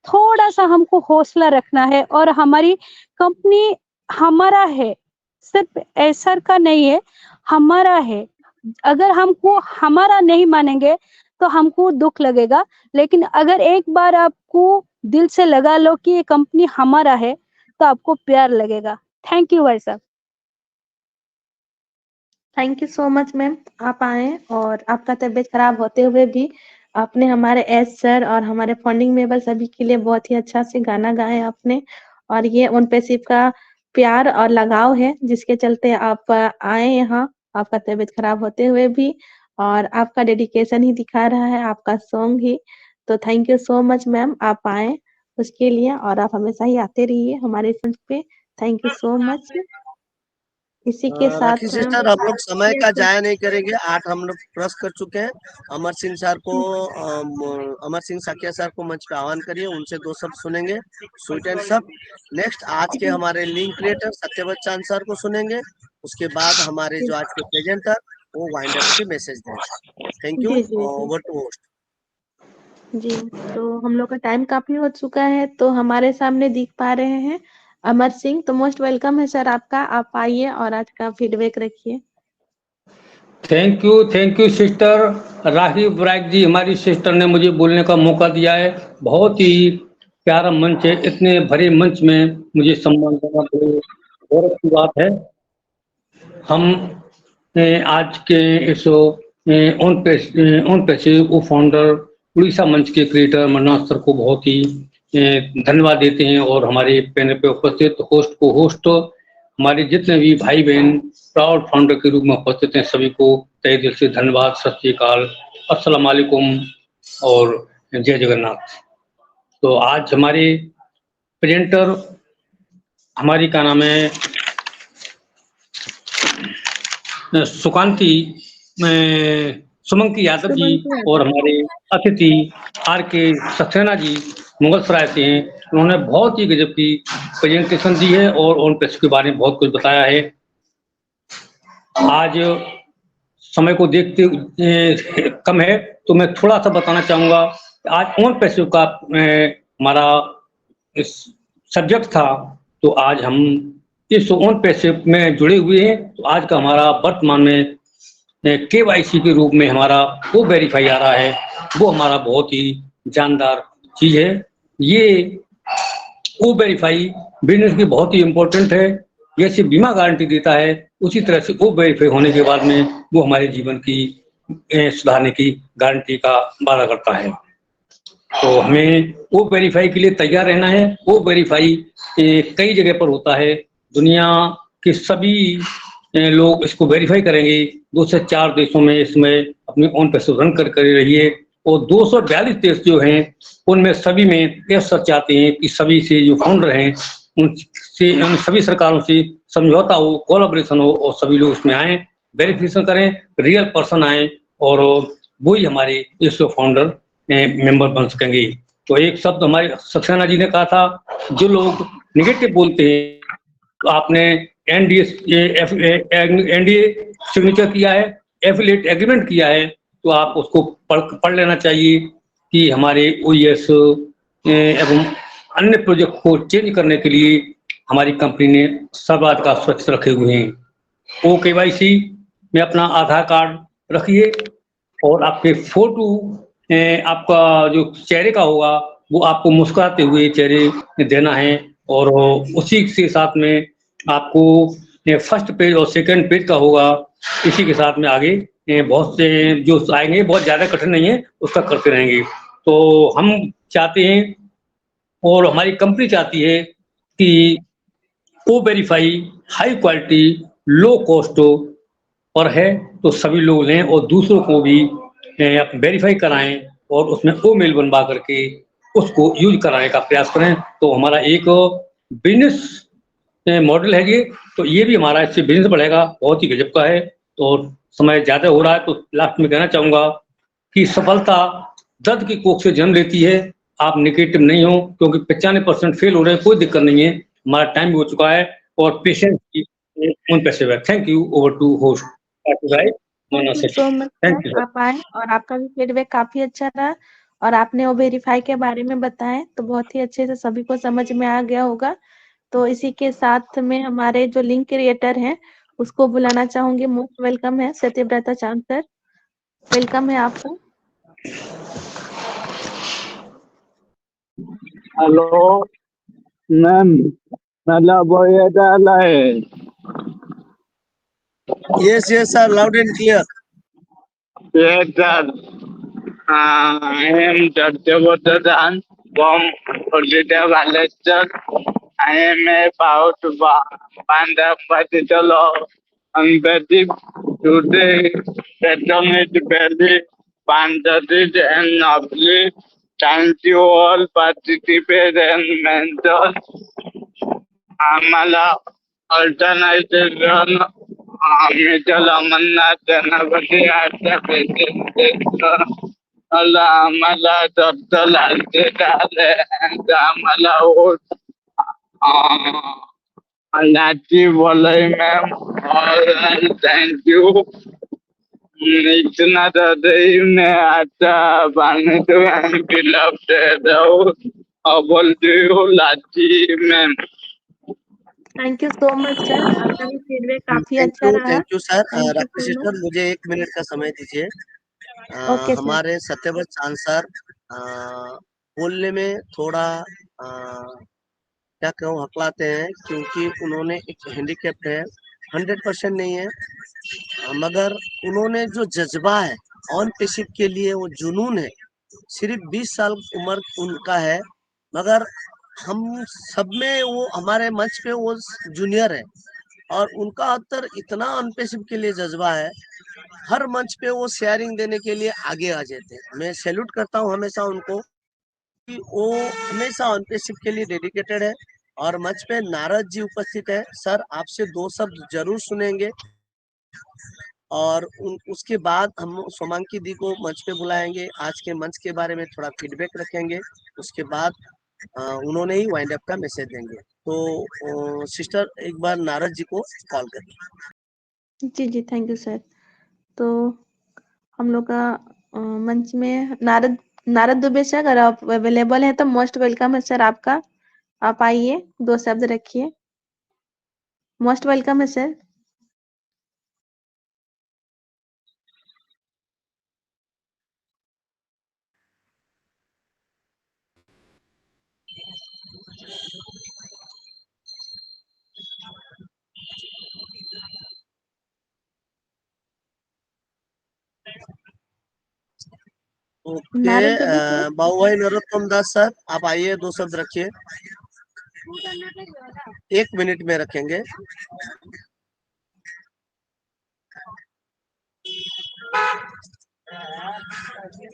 थोड़ा सा हमको हौसला रखना है। और हमारी कंपनी हमारा है, सिर्फ एसर का नहीं है, हमारा है। अगर हमको हमारा नहीं मानेंगे तो हमको दुख लगेगा, लेकिन अगर एक बार आपको दिल से लगा लो कि ये कंपनी हमारा है तो आपको प्यार लगेगा। थैंक यू भाई साहब। Thank you so much ma'am, आप आए और आपका तबीयत खराब होते हुए भी आपने हमारे एस सर और हमारे फंडिंग मेंबर सभी के लिए बहुत ही अच्छा से गाना गाए आपने। और ये उन पे सिर्फ का प्यार और लगाव है जिसके चलते आप आए यहाँ, आपका तबीयत खराब होते हुए भी, और आपका डेडिकेशन ही दिखा रहा है, आपका सॉन्ग ही। तो thank you so much ma'am, आप आए उसके लिए, और आप हमेशा ही आते रहिए हमारे मंच पे। Thank you so much. इसी के राखी साथ सिस्टर, हम लोग समय का जाया नहीं करेंगे, 8 हम लोग क्रॉस कर चुके हैं। अमर सिंह सर को अमर सिंह साकिया सर को मंच पे आह्वान करिए, उनसे 2 शब्द सुनेंगे, स्वीट एंड सब। नेक्स्ट आज के हमारे लिंक क्रिएटर सत्य बच्चन सर को सुनेंगे, उसके बाद हमारे जो आज के प्रेजेंटर वो वाइंड अप के मैसेज दें। Thank you. जी, जी, जी। Over to host. जी, तो हम लोग का टाइम काफ़ी हो चुका है, तो हमारे सामने दिख पा रहे हैं अमर सिंह, तो मोस्ट वेलकम है सर आपका। आप आइए और आज का फीडबैक रखिए। थैंक यू सिस्टर राही ब्राइक जी, हमारी सिस्टर ने मुझे बोलने का मौका दिया है। बहुत ही प्यारा मंच है, इतने भरे मंच में मुझे सम्मान देना तो गौरव की बात है। हम आज के इस ऑन पैसे फाउंडर उड़ीसा मंच के क्रिएटर मन्नाथ सर को बहुत ही धन्यवाद देते हैं, और हमारे पैनल पे उपस्थित होस्ट हमारे जितने भी भाई बहन प्राउड फाउंडर के रूप में उपस्थित हैं, सभी को तहे दिल से धन्यवाद, सत श्री अकाल, अस्सलाम वालेकुम और जय जगन्नाथ। तो आज हमारे प्रेजेंटर हमारी का नाम है सुमंकी यादव जी, और हमारे अतिथि आर के सक्सेना जी मुगलसराय से हैं। उन्होंने बहुत ही गजब की प्रेजेंटेशन दी है और ऑन पैसे के बारे में बहुत कुछ बताया है। आज समय को देखते कम है, तो मैं थोड़ा सा बताना चाहूंगा। आज ऑन पैसे का हमारा इस सब्जेक्ट था, तो आज हम इस ऑन पैसे में जुड़े हुए हैं। तो आज का हमारा वर्तमान में KYC के रूप में हमारा वो वेरीफाई आ रहा है, वो हमारा बहुत ही जानदार चीज है। ये वो वेरीफाई बिजनेस की बहुत ही इम्पोर्टेंट है। जैसे बीमा गारंटी देता है, उसी तरह से वो वेरीफाई होने के बाद में वो हमारे जीवन की सुधारने की गारंटी का वादा करता है। तो हमें वो वेरीफाई के लिए तैयार रहना है। वो वेरीफाई कई जगह पर होता है, दुनिया के सभी लोग इसको वेरीफाई करेंगे। 2 से 4 देशों में इसमें अपने ऑन पैसे रन कर रही है, और 242 देश जो हैं उनमें सभी में ये सच चाहते हैं कि सभी से जो फाउंडर हैं उनसे, उन सभी सरकारों से समझौता हो, कोलैबोरेशन हो, और सभी लोग इसमें आए, वेरिफिकेशन करें, रियल पर्सन आए, और वही हमारे इस फाउंडर मेंबर बन सकेंगे। तो एक शब्द हमारे सक्सेना जी ने कहा था, जो लोग निगेटिव बोलते हैं, तो आपने एनडीए सिग्नेचर किया है, एफिलिएट एग्रीमेंट किया है, तो आप उसको पढ़ लेना चाहिए कि हमारे OES एवं अन्य प्रोजेक्ट को चेंज करने के लिए हमारी कंपनी ने सर्वाधिक का सुरक्षित रखे हुए हैं। OKYC में अपना आधार कार्ड रखिए, और आपके फोटो आपका जो चेहरे का होगा वो आपको मुस्कुराते हुए चेहरे देना है, और उसी के साथ में आपको फर्स्ट पेज और सेकंड पेज का होगा। इसी के साथ में आगे बहुत से जो आएंगे, बहुत ज़्यादा कठिन नहीं है, उसका करते रहेंगे। तो हम चाहते हैं और हमारी कंपनी चाहती है कि वो verify high quality low cost per है, तो सभी लोग लें और दूसरों को भी वेरीफाई कराएं, और उसमें वो मेल बनवा करके उसको यूज कराने का प्रयास करें। तो हमारा एक बिजनेस मॉडल है ये, तो ये भी हमारा इससे बिजनेस बढ़ेगा, बहुत ही गजब का है। तो समय ज़्यादा हो रहा है, तो लास्ट में कहना चाहूँगा कि सफलता दर्द की कोख से जन्म लेती है। आप निगेटिव नहीं हो, क्योंकि 95% फेल हो रहे हैं, कोई दिक्कत नहीं है। हमारा टाइम भी हो चुका है, और पेशेंस की उन पैसे। Thank you. Over to host. Thank you so much sir, आप आए और आपका भी फीडबैक काफी अच्छा रहा, और आपने वो वेरीफाई के बारे में बताया, तो बहुत ही अच्छे से सभी को समझ में आ गया होगा। तो इसी के साथ में हमारे जो लिंक क्रिएटर हैं उसको बुलाना चाहूंगी। मोस्ट वेलकम है सत्यव्रता चांद सर, वेलकम है आपका। हेलो मैम, मेरा बोया डाला है। Yes, sir, loud and clear. Yes, sir. I am Satyavardhan from Odisha, Balester. I am about to find a particular unbelief today. Settlement very fantastic and lovely. Thank you all participate and mentors. आम्हाला alternative आम्हाला म्हणणार गणपती आजच्या आम्हाला दत्त लागते आम्हाला नाची बोलाय ma'am, thank you. इतना ज्यादा ही मैं आता पानी तो मैं खिलाफ दे दो और बोलती हूँ लाची ma'am. Thank you so much sir, आपका भी फीडबैक काफी अच्छा रहा। Thank you sir. Thank you Rakesh so much. Sister, मुझे 1 मिनट का समय दीजिए। Okay sir. हमारे सत्यव्रत चांद सर बोलने में थोड़ा क्या कहूँ हकलाते हैं, क्योंकि उन्होंने एक हैंडीकैप्ड है, 100% नहीं है, मगर उन्होंने जो जज्बा है ऑन पेशिप के लिए, वो जुनून है। सिर्फ 20 साल उम्र उनका है, मगर हम सब में वो, हमारे मंच पे वो जूनियर है, और उनका अंतर इतना अनपेशिप के लिए जज्बा है, हर मंच पे वो शेयरिंग देने के लिए आगे आ जाते हैं। मैं सैल्यूट करता हूँ हमेशा उनको, कि वो हमेशा अनपेशिप के लिए डेडिकेटेड है। और मंच पे नारद जी उपस्थित है, सर आपसे 2 शब्द जरूर सुनेंगे, और उसके बाद हम सोमांकी दी को मंच पे बुलाएंगे, आज के मंच के बारे में थोड़ा फीडबैक रखेंगे, उसके बाद उन्होंने ही वाइंड अप का मैसेज देंगे। तो सिस्टर एक बार नारद जी को कॉल करिए। जी जी, थैंक यू सर। तो हम लोग का मंच में नारद दुबे सर, अगर आप अवेलेबल हैं तो मोस्ट वेलकम है सर आपका। आप आइए, 2 शब्द रखिए। मोस्ट वेलकम है sir. Okay, Narad Dubey sir. Babubhai Narottam Das sir, आप आइए, 2 शब्द रखिए। 1 मिनट में रखेंगे।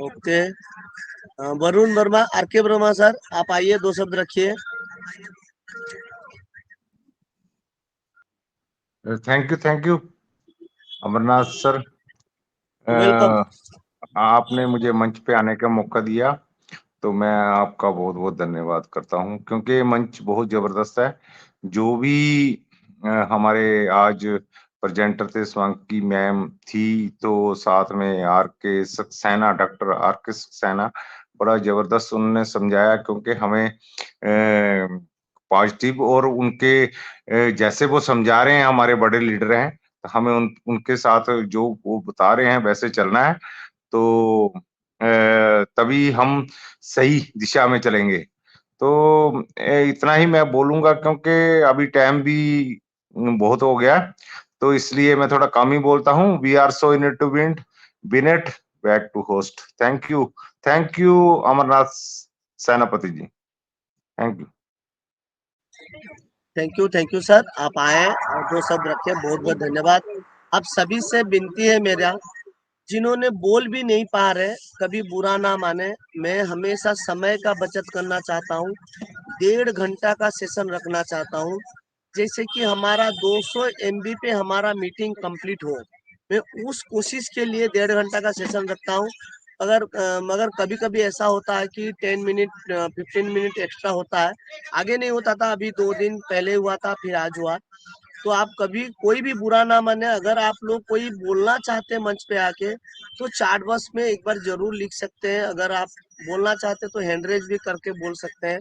Okay, Varun Verma, RK. Verma sir, आप आइए, 2 शब्द रखिए। Thank you Amarnath sir. Welcome. आपने मुझे मंच पे आने का मौका दिया, तो मैं आपका बहुत बहुत धन्यवाद करता हूं, क्योंकि ये मंच बहुत जबरदस्त है। जो भी हमारे आज प्रेजेंटर थे, स्वांकी मैम थी, तो साथ में आर के सक्सेना, डॉक्टर आर के सक्सेना, बड़ा जबरदस्त उन्होंने समझाया, क्योंकि हमें पॉजिटिव और उनके जैसे वो समझा रहे हैं, हमारे बड़े लीडर हैं, तो हमें उनके साथ जो वो बता रहे हैं वैसे चलना है, तो तभी हम सही दिशा में चलेंगे। तो इतना ही मैं बोलूंगा, क्योंकि अभी टाइम भी बहुत हो गया, तो इसलिए मैं थोड़ा कम ही बोलता हूँ। We are so in it to win it, back to host. Thank you Amarnath Senapati ji, thank you. Thank you sir, आप आए और 2 शब्द रखे, बहुत बहुत धन्यवाद। आप सभी से विनती है मेरा, जिन्होंने बोल भी नहीं पा रहे, कभी बुरा ना माने, मैं हमेशा समय का बचत करना चाहता हूँ, 1.5 घंटा का सेशन रखना चाहता हूँ, जैसे कि हमारा 200 MB पे हमारा मीटिंग कंप्लीट हो। मैं उस कोशिश के लिए 1.5 घंटा का सेशन रखता हूँ। मगर कभी कभी ऐसा होता है कि 10 मिनट 15 मिनट एक्स्ट्रा होता है, आगे नहीं होता था, अभी 2 दिन पहले हुआ था, फिर आज हुआ। तो आप कभी कोई भी बुरा ना माने, अगर आप लोग कोई बोलना चाहते हैं मंच पे आके, तो चैट बॉक्स में एक बार जरूर लिख सकते हैं। अगर आप बोलना चाहते हैं तो हैंड रेज भी करके बोल सकते हैं,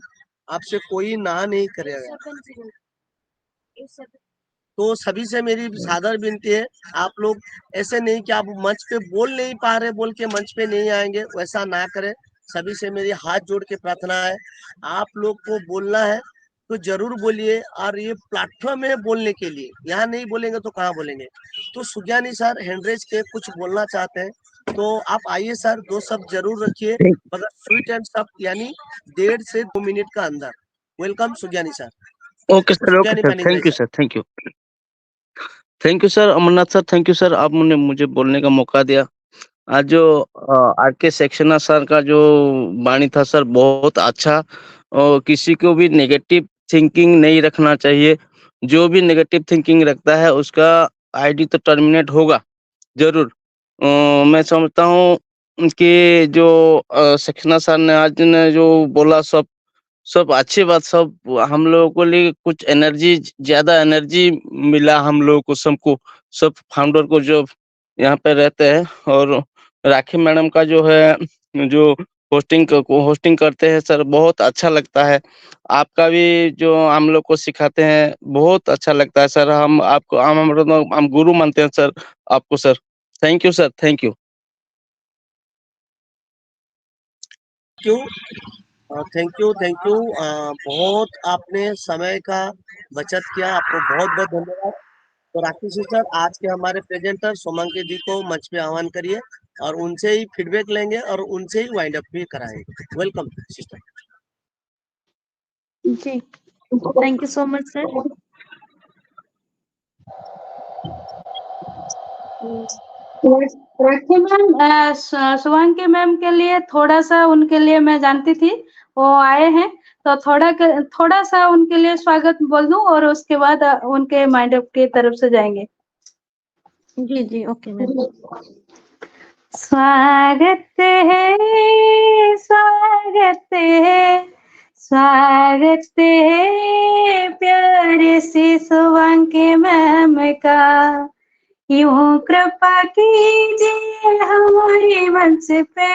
आपसे कोई ना नहीं करेगा। तो सभी से मेरी सादर विनती है, आप लोग ऐसे नहीं कि आप मंच पे बोल नहीं पा रहे बोल के मंच पे नहीं आएंगे, वैसा ना करें। सभी से मेरी हाथ जोड़ के प्रार्थना है, आप लोग को बोलना है तो जरूर बोलिए, और ये प्लेटफॉर्म है बोलने के लिए, यहाँ नहीं बोलेंगे तो कहाँ बोलेंगे। तो सुज्ञानी सर हैंड्रेज के कुछ बोलना चाहते हैं, तो आप आइए सर, 2 शब्द जरूर रखिए, मगर स्वीट एंड सॉफ्ट, यानी 1.5 से 2 मिनट का अंदर। Welcome Sugyani sir. Okay sir, Sugyani Panigrahi thank you sir, thank you sir Amarnath sir, thank you sir, आपने मुझे बोलने का मौका दिया। आज जो आर के सक्सेना सर का जो वाणी था सर, बहुत अच्छा, और किसी को भी नेगेटिव थिंकिंग नहीं रखना चाहिए। जो भी नेगेटिव थिंकिंग रखता है उसका आईडी तो टर्मिनेट होगा जरूर। मैं समझता हूँ कि जो सक्सेना सर ने आज ने जो बोला, सब अच्छी बात, सब हम लोगों को लिए कुछ एनर्जी, ज्यादा एनर्जी मिला हम लोगों को, सबको, सब फाउंडर को जो यहाँ पे रहते हैं। और राखी मैडम का जो है जो होस्टिंग करते हैं सर, बहुत अच्छा लगता है। आपका भी जो हम लोग को सिखाते हैं बहुत अच्छा लगता है सर। हम आपको हम गुरु मानते हैं सर आपको sir. Thank you sir, thank you. Thank you बहुत आपने समय का बचत किया, आपको बहुत बहुत धन्यवाद। तो राखी सिस्टर, आज के हमारे प्रेजेंटर सोमंकी जी को मंच पे आह्वान करिए और उनसे ही फीडबैक लेंगे और उनसे ही वाइंड अप भी कराएंगे। Welcome sister. जी, thank you so much sir. Rakhi ma'am, Shubhangi ma'am के लिए थोड़ा सा, उनके लिए मैं जानती थी वो आए हैं, तो थोड़ा सा उनके लिए स्वागत बोल दूं और उसके बाद उनके माइंड की तरफ से जाएंगे। जी जी, ओके मैम। स्वागत है, स्वागत है, स्वागत है प्यारे से शुभांगी मैम का। यूं कृपा कीजिए हमारे मंच पे,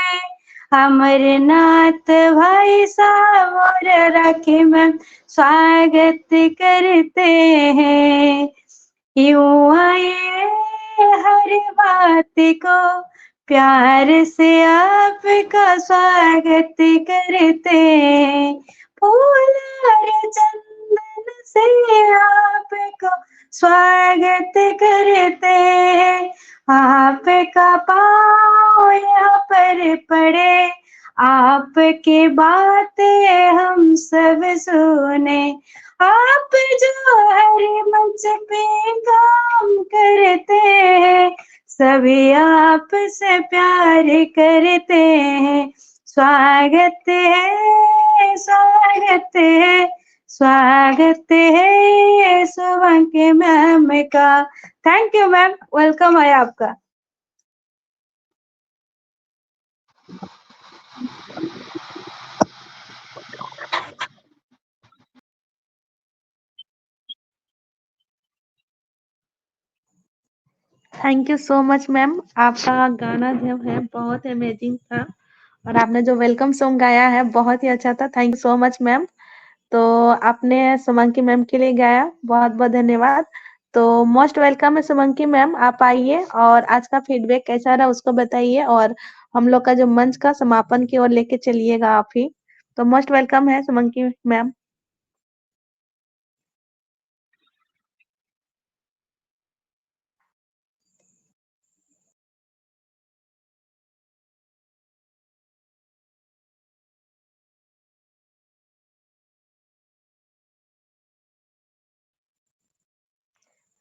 अमरनाथ भाई साहब और राखी मैम स्वागत करते हैं। यूं आए हर बात को प्यार से आपका स्वागत करते हैं। फूल और चंदन से आपको स्वागत करते हैं। आपका पाँव यहाँ पर पड़े, आपकी बातें हम सब सुने। आप जो हर मंच पे काम करते हैं, सभी आपसे प्यार करते हैं। स्वागत है, स्वागत है, स्वागत है शुभांगी मैम का। थैंक यू मैम, वेलकम है आपका। Thank you so much ma'am. आपका गाना जो है बहुत अमेजिंग था और आपने जो वेलकम सॉन्ग गाया है बहुत ही अच्छा था। Thank you so much ma'am. तो आपने सुमंकी मैम के लिए गाया, बहुत बहुत धन्यवाद। तो मोस्ट वेलकम है सुमंकी मैम, आप आइए और आज का फीडबैक कैसा रहा उसको बताइए और हम लोग का जो मंच का समापन की ओर लेके चलिएगा आप ही। तो मोस्ट वेलकम है सुमंकी मैम।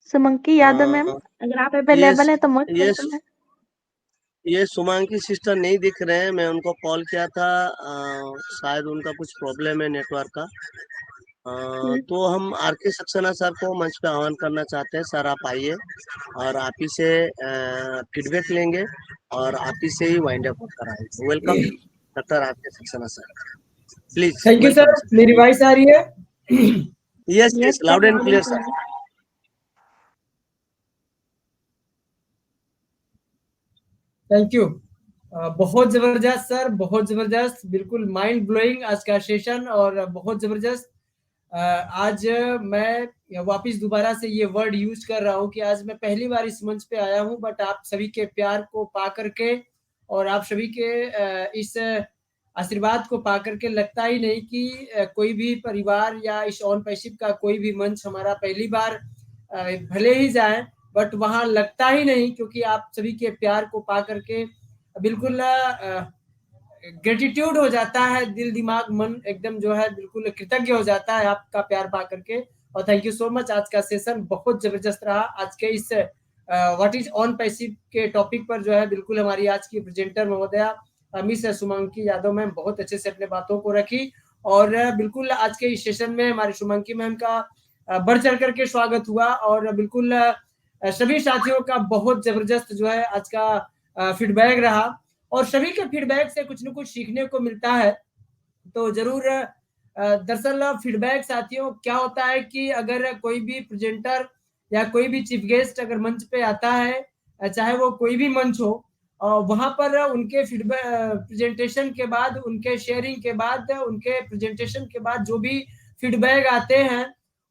सुमंकी यादव मैम, अगर आप ये अवेलेबल है तो मोस्ट ये वेलकम है। ये सुमांकी सिस्टर नहीं दिख रहे हैं। मैं उनको कॉल किया था, शायद उनका कुछ प्रॉब्लम है नेटवर्क का। तो हम आर के सक्सेना सर को मंच पे आह्वान करना चाहते हैं। सर आप आइए और आप ही से फीडबैक लेंगे और आप ही से ही वाइंड अप कराएंगे। वेलकम डॉक्टर आर के Saxena sir, please. Thank you sir. मेरी वॉइस आ रही है? Yes yes, loud and clear sir. Thank you. बहुत जबरदस्त सर, बहुत जबरदस्त, बिल्कुल माइंड ब्लोइंग आज का सेशन और बहुत जबरदस्त। आज मैं वापस दोबारा से ये वर्ड यूज कर रहा हूँ कि आज मैं पहली बार इस मंच पे आया हूँ, बट आप सभी के प्यार को पा करके और आप सभी के इस आशीर्वाद को पा करके लगता ही नहीं कि कोई भी परिवार या इस ऑन पैसिव का कोई भी मंच हमारा पहली बार भले ही जाए बट वहां लगता ही नहीं, क्योंकि आप सभी के प्यार को पा करके बिल्कुल ग्रेटिट्यूड हो जाता है, दिल दिमाग मन एकदम जो है बिल्कुल कृतज्ञ हो जाता है आपका प्यार पा करके। और थैंक यू सो मच। आज का सेशन बहुत जबरदस्त रहा। आज के इस व्हाट इज ऑन पैसिव के टॉपिक पर जो है बिल्कुल हमारी आज की प्रेजेंटर महोदया मिस सुमंकी यादव मैम बहुत अच्छे से अपने बातों को रखी और बिल्कुल आज के इस सेशन में हमारी सुमंकी मैम का बढ़ चढ़ करके स्वागत हुआ और बिल्कुल सभी साथियों का बहुत जबरदस्त जो है आज का फीडबैक रहा और सभी के फीडबैक से कुछ न कुछ सीखने को मिलता है। तो जरूर दरअसल फीडबैक साथियों क्या होता है कि अगर कोई भी प्रेजेंटर या कोई भी चीफ गेस्ट अगर मंच पे आता है चाहे वो कोई भी मंच हो, वहां पर उनके फीडबैक प्रेजेंटेशन के बाद, उनके शेयरिंग के बाद, उनके प्रेजेंटेशन के बाद जो भी फीडबैक आते हैं,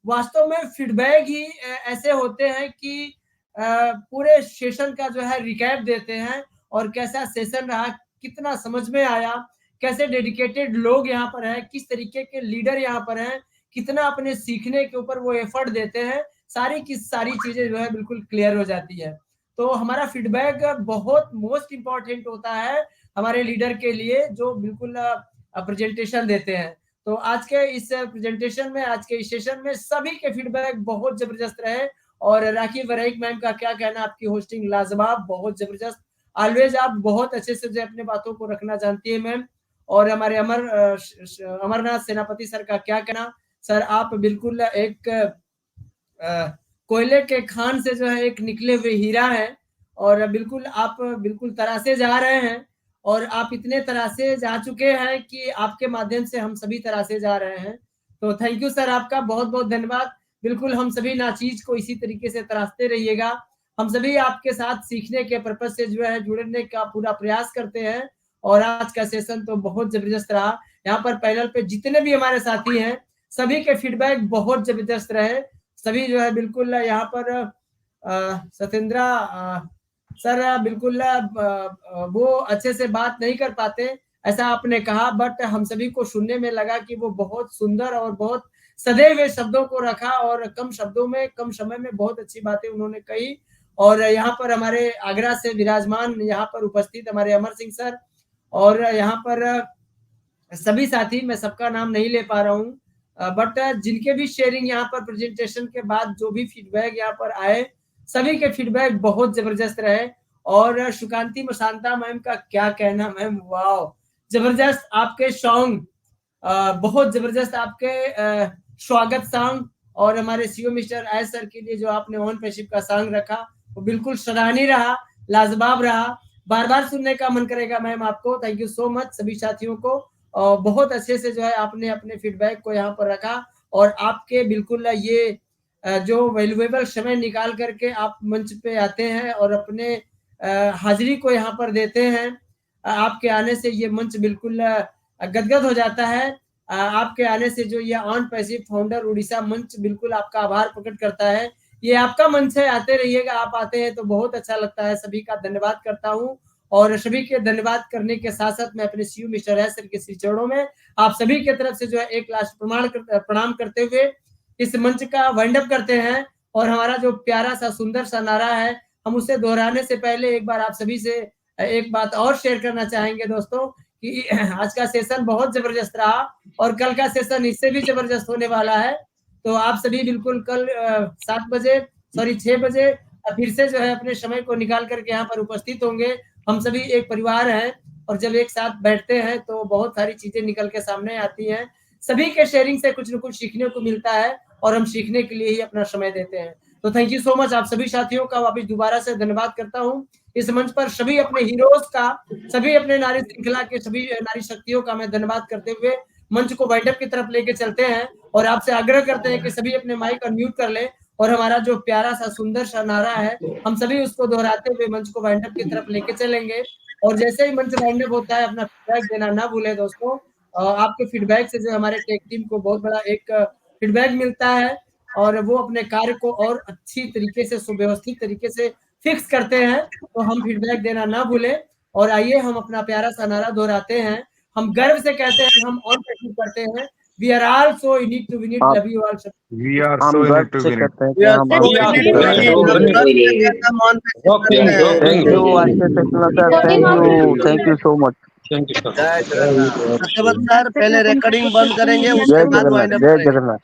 वास्तव में फीडबैक ही ऐसे होते हैं कि पूरे सेशन का जो है रिकैप देते हैं और कैसा सेशन रहा, कितना समझ में आया, कैसे डेडिकेटेड लोग यहाँ पर हैं, किस तरीके के लीडर यहाँ पर हैं, कितना अपने सीखने के ऊपर वो एफर्ट देते हैं, सारी की सारी चीजें जो है बिल्कुल क्लियर हो जाती है। तो हमारा फीडबैक बहुत मोस्ट इम्पॉर्टेंट होता है हमारे लीडर के लिए, जो बिल्कुल प्रेजेंटेशन देते हैं। तो आज के इस प्रेजेंटेशन में, आज के इस सेशन में सभी के फीडबैक बहुत जबरदस्त रहे। और राखी वरईक मैम का क्या कहना, आपकी होस्टिंग लाजवाब, बहुत जबरदस्त, ऑलवेज आप बहुत अच्छे से जो अपने बातों को रखना जानती है मैम। और हमारे अमरनाथ सेनापति सर का क्या कहना, सर आप बिल्कुल एक कोयले के खान से जो है एक निकले हुए हीरा है, और बिल्कुल आप बिल्कुल तरासे जा रहे हैं, और आप इतने तरासे जा चुके हैं कि आपके माध्यम से हम सभी तरासे जा रहे हैं। तो थैंक यू सर, आपका बहुत बहुत धन्यवाद। बिल्कुल हम सभी नाचीज को इसी तरीके से तरासते रहिएगा। हम सभी आपके साथ सीखने के पर्पज से जो है जुड़ने का पूरा प्रयास करते हैं। और आज का सेशन तो बहुत जबरदस्त रहा। यहाँ पर पैनल पे जितने भी हमारे साथी हैं, सभी के फीडबैक बहुत जबरदस्त रहे। सभी जो है बिल्कुल यहाँ पर सत्येंद्रा सर बिल्कुल वो अच्छे से बात नहीं कर पाते, ऐसा आपने कहा, बट हम सभी को सुनने में लगा कि वो बहुत सुंदर और बहुत सधे हुए शब्दों को रखा, और कम शब्दों में, कम समय में बहुत अच्छी बातें उन्होंने कही। और यहाँ पर हमारे आगरा से विराजमान यहाँ पर उपस्थित हमारे अमर सिंह सर, और यहाँ पर सभी साथी, मैं सबका नाम नहीं ले पा रहा हूँ, बट जिनके भी शेयरिंग यहाँ पर प्रेजेंटेशन के बाद जो भी फीडबैक यहाँ पर आए, सभी के फीडबैक बहुत जबरदस्त रहे। और सुकांति मसांता मैम का क्या कहना मैम, वाह जबरदस्त आपके सॉन्ग, बहुत जबरदस्त आपके स्वागत सॉन्ग, और हमारे सीओ मिस्टर आयस सर के लिए जो आपने ऑन पैसिव का सॉन्ग रखा, वो बिल्कुल सराहनीय रहा, लाजवाब रहा, बार बार सुनने का मन करेगा मैम आपको। थैंक यू सो मच सभी साथियों को, बहुत अच्छे से जो है आपने अपने फीडबैक को यहाँ पर रखा, और आपके बिल्कुल ये जो वैल्यूएबल समय निकाल करके आप मंच पे आते हैं और अपने हाजिरी को यहाँ पर देते हैं, आपके आने से ये मंच बिल्कुल गदगद हो जाता है। आपके आने से जो ये ऑन पैसिव फाउंडर उड़ीसा मंच बिल्कुल आपका आभार प्रकट करता है। ये आपका मंच है, आते रहिएगा, आप आते हैं तो बहुत अच्छा लगता है। सभी का धन्यवाद करता हूँ, और सभी के धन्यवाद करने के साथ साथ मैं अपने सीयू मिस्टर है सर के श्री चरणों में आप सभी के तरफ से जो है एक लास्ट प्रणाम करते हुए इस मंच का वाइंड अप करते हैं। और हमारा जो प्यारा सा सुंदर सा नारा है, हम उसे दोहराने से पहले एक बार आप सभी से एक बात और शेयर करना चाहेंगे दोस्तों, कि आज का सेशन बहुत जबरदस्त रहा, और कल का सेशन इससे भी जबरदस्त होने वाला है। तो आप सभी बिल्कुल कल 6 बजे फिर से जो है अपने समय को निकाल करके यहाँ पर उपस्थित होंगे। हम सभी एक परिवार हैं, और जब एक साथ बैठते हैं तो बहुत सारी चीजें निकल के सामने आती हैं। सभी के शेयरिंग से कुछ न कुछ सीखने को मिलता है, और हम सीखने के लिए ही अपना समय देते हैं। तो थैंक यू सो मच, आप सभी साथियों का वापस दोबारा से धन्यवाद करता हूँ। इस मंच पर सभी अपने हीरोज का, सभी अपने नारी श्रृंखला के सभी नारी शक्तियों का मैं धन्यवाद करते हुए मंच को वाइंड अप की तरफ लेके चलते हैं, और आपसे आग्रह करते हैं कि सभी अपने माइक अनम्यूट कर ले, और हमारा जो प्यारा सा सुंदर सा नारा है, हम सभी उसको दोहराते हुए मंच को वाइंड अप की तरफ लेके चलेंगे। और जैसे ही मंच वाइंड अप होता है, अपना फीडबैक देना ना भूले दोस्तों। आपके फीडबैक से जो हमारे टेक टीम को बहुत बड़ा एक फीडबैक मिलता है, और वो अपने कार्य को और अच्छी तरीके से, सुव्यवस्थित तरीके से फिक्स करते हैं। तो हम फीडबैक देना ना भूले, और आइए हम अपना प्यारा सा नारा दोहराते हैं। हम गर्व से कहते हैं कि हम ऑन पैसिव करते हैं, we are all so in it to win it, love you all sir. We are so in it to win it. Thank you so much. Satyavrat sir पहले रिकॉर्डिंग बंद करेंगे, उसके बाद वाइंड अप जय जगन्नाथ।